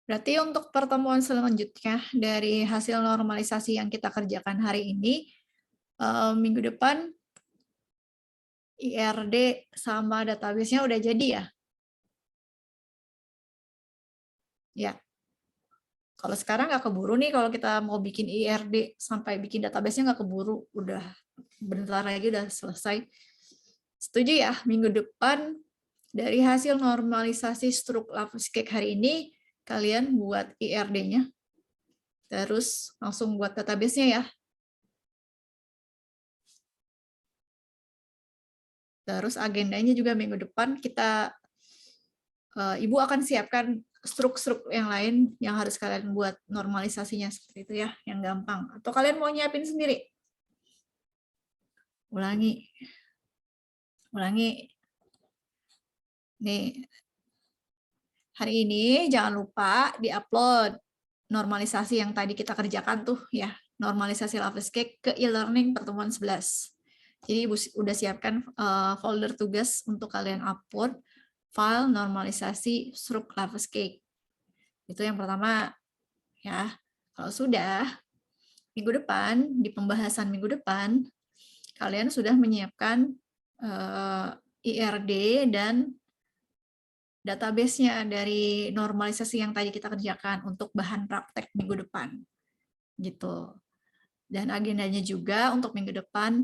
Berarti untuk pertemuan selanjutnya dari hasil normalisasi yang kita kerjakan hari ini, minggu depan IRD sama database-nya udah jadi ya? Ya. Kalau sekarang nggak keburu nih, kalau kita mau bikin IRD sampai bikin database-nya nggak keburu, udah bentar lagi udah selesai. Setuju ya? Minggu depan dari hasil normalisasi struk Love's Cake hari ini, kalian buat IRD-nya, terus langsung buat database-nya ya. Terus agendanya juga minggu depan kita, Ibu akan siapkan struk-struk yang lain yang harus kalian buat normalisasinya seperti itu ya, yang gampang. Atau kalian mau nyiapin sendiri? Ulangi. Nih, hari ini jangan lupa di-upload normalisasi yang tadi kita kerjakan tuh ya, normalisasi Lovelace Cake ke e-learning pertemuan 11. Jadi Ibu udah siapkan folder tugas untuk kalian upload file normalisasi Stroke Lovelace Cake. Itu yang pertama ya. Kalau sudah, minggu depan, di pembahasan minggu depan, kalian sudah menyiapkan IRD dan database-nya dari normalisasi yang tadi kita kerjakan untuk bahan praktek minggu depan. Gitu. Dan agendanya juga untuk minggu depan,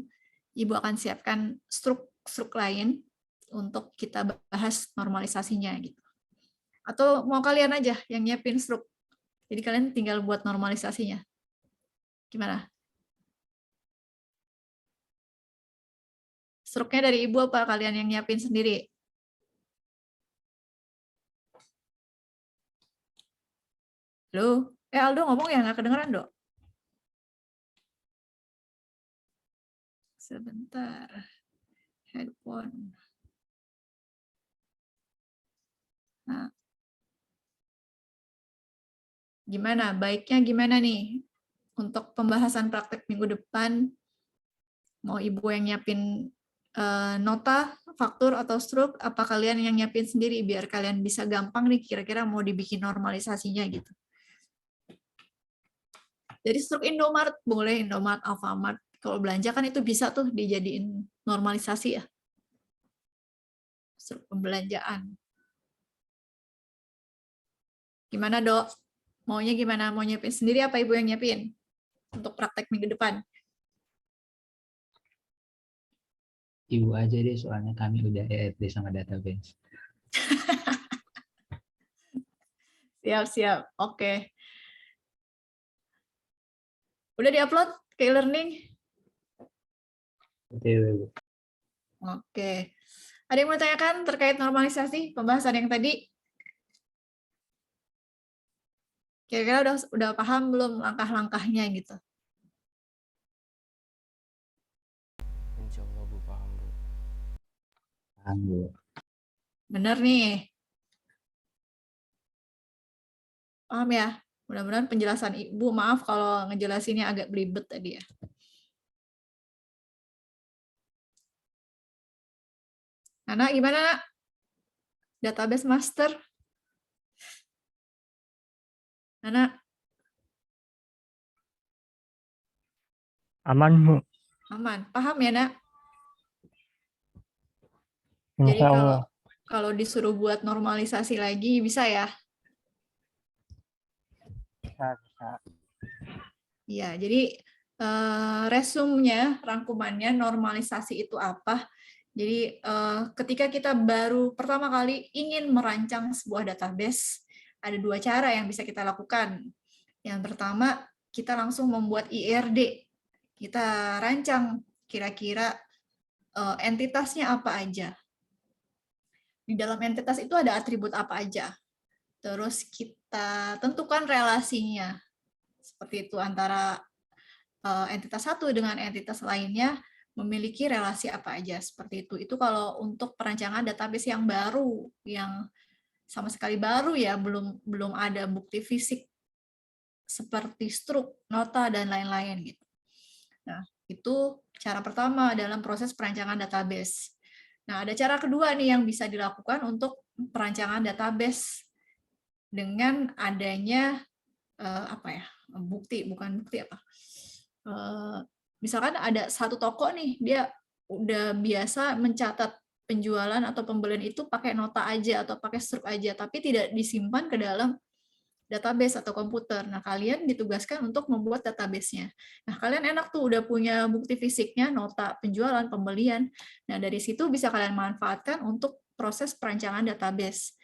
Ibu akan siapkan struk lain untuk kita bahas normalisasinya. Gitu. Atau mau kalian aja yang nyiapin struk. Jadi kalian tinggal buat normalisasinya. Gimana? Struknya dari Ibu apa kalian yang nyiapin sendiri? Halo? Aldo ngomong ya, nggak kedengeran, Dok? Sebentar. Headphone. Nah. Gimana? Baiknya gimana nih? Untuk pembahasan praktek minggu depan, mau Ibu yang nyiapin nota, faktur, atau struk, apa kalian yang nyiapin sendiri biar kalian bisa gampang nih kira-kira mau dibikin normalisasinya gitu. Jadi struk Indomaret boleh, Indomaret, Alfamart. Kalau belanja kan itu bisa tuh dijadiin normalisasi ya. Struk pembelanjaan. Gimana, Dok? Maunya gimana? Mau nyiapin sendiri apa Ibu yang nyiapin? Untuk praktek minggu depan. Ibu aja deh, soalnya kami udah ERD sama database. Siap. Oke. Udah diupload ke e-learning? Betul. Oke. Ada yang mau tanyakan terkait normalisasi pembahasan yang tadi? Kira-kira udah paham belum langkah-langkahnya gitu? Insya Allah Bu, paham Bu. Paham, Bu. Bener nih. Paham ya? Mudah-mudahan penjelasan Ibu, maaf kalau ngejelasinnya agak belibet tadi ya. Nana, gimana, Nak? Database master? Nana? Aman, Bu. Aman. Paham ya, Nak? Jadi Insya Allah. kalau disuruh buat normalisasi lagi, bisa ya? Bisa. Iya, jadi resumnya, rangkumannya, normalisasi itu apa? Jadi ketika kita baru pertama kali ingin merancang sebuah database, ada dua cara yang bisa kita lakukan. Yang pertama, kita langsung membuat IRD. Kita rancang kira-kira entitasnya apa aja. Di dalam entitas itu ada atribut apa aja. Terus kita tentukan relasinya. Seperti itu antara entitas satu dengan entitas lainnya memiliki relasi apa aja. Seperti itu. Itu kalau untuk perancangan database yang baru, yang sama sekali baru ya, belum ada bukti fisik seperti struk, nota, dan lain-lain gitu. Nah, itu cara pertama dalam proses perancangan database. Nah, ada cara kedua nih yang bisa dilakukan untuk perancangan database dengan adanya misalkan ada satu toko nih, dia udah biasa mencatat penjualan atau pembelian itu pakai nota aja atau pakai struk aja, tapi tidak disimpan ke dalam database atau komputer. Nah, kalian ditugaskan untuk membuat database-nya. Nah, kalian enak tuh udah punya bukti fisiknya, nota penjualan, pembelian. Nah, dari situ bisa kalian manfaatkan untuk proses perancangan database.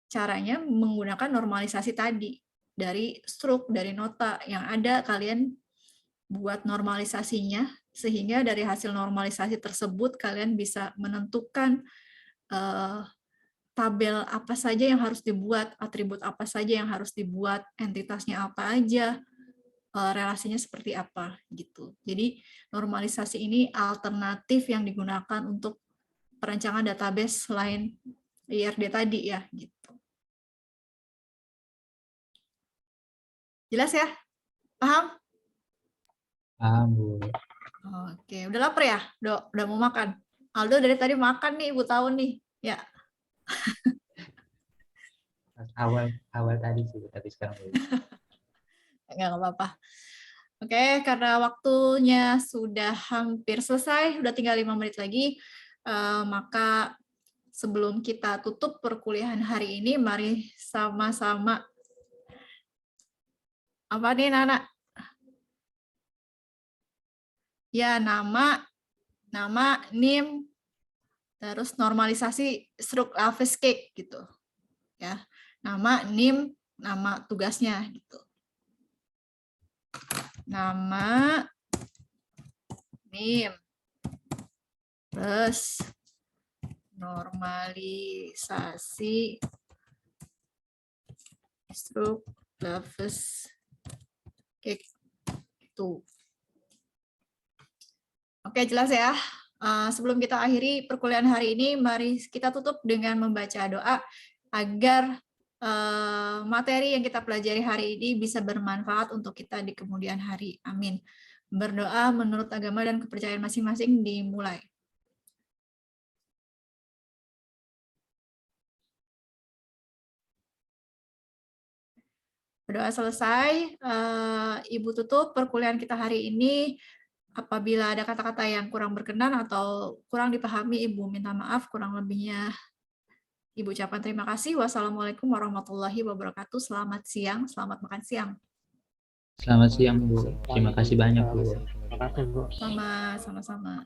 Caranya menggunakan normalisasi tadi. Dari struk, dari nota yang ada, kalian buat normalisasinya, sehingga dari hasil normalisasi tersebut kalian bisa menentukan tabel apa saja yang harus dibuat, atribut apa saja yang harus dibuat, entitasnya apa aja, relasinya seperti apa gitu. Jadi normalisasi ini alternatif yang digunakan untuk perancangan database selain IRD tadi ya gitu. Jelas ya? Paham? Paham, Bu. Oke, udah lapar ya? Udah mau makan? Aldo dari tadi makan nih, Ibu tahu nih. Ya, Awal tadi sih, tapi sekarang belum. nggak apa-apa. Oke, karena waktunya sudah hampir selesai, udah tinggal 5 menit lagi, maka sebelum kita tutup perkuliahan hari ini, mari sama-sama. Apa nih, Nana? Ya, nama, NIM, terus normalisasi struk Alves cake gitu. Ya, nama, NIM, nama tugasnya gitu. Nama, NIM, plus normalisasi struk Alves cake itu. Oke, jelas ya. Sebelum kita akhiri perkuliahan hari ini, mari kita tutup dengan membaca doa agar materi yang kita pelajari hari ini bisa bermanfaat untuk kita di kemudian hari. Amin. Berdoa menurut agama dan kepercayaan masing-masing dimulai. Berdoa selesai, Ibu tutup perkuliahan kita hari ini. Apabila ada kata-kata yang kurang berkenan atau kurang dipahami, Ibu minta maaf. Kurang lebihnya Ibu ucapkan terima kasih. Wassalamualaikum warahmatullahi wabarakatuh. Selamat siang, selamat makan siang. Selamat siang, Bu. Terima kasih banyak, Bu. Terima kasih, Bu. Sama-sama.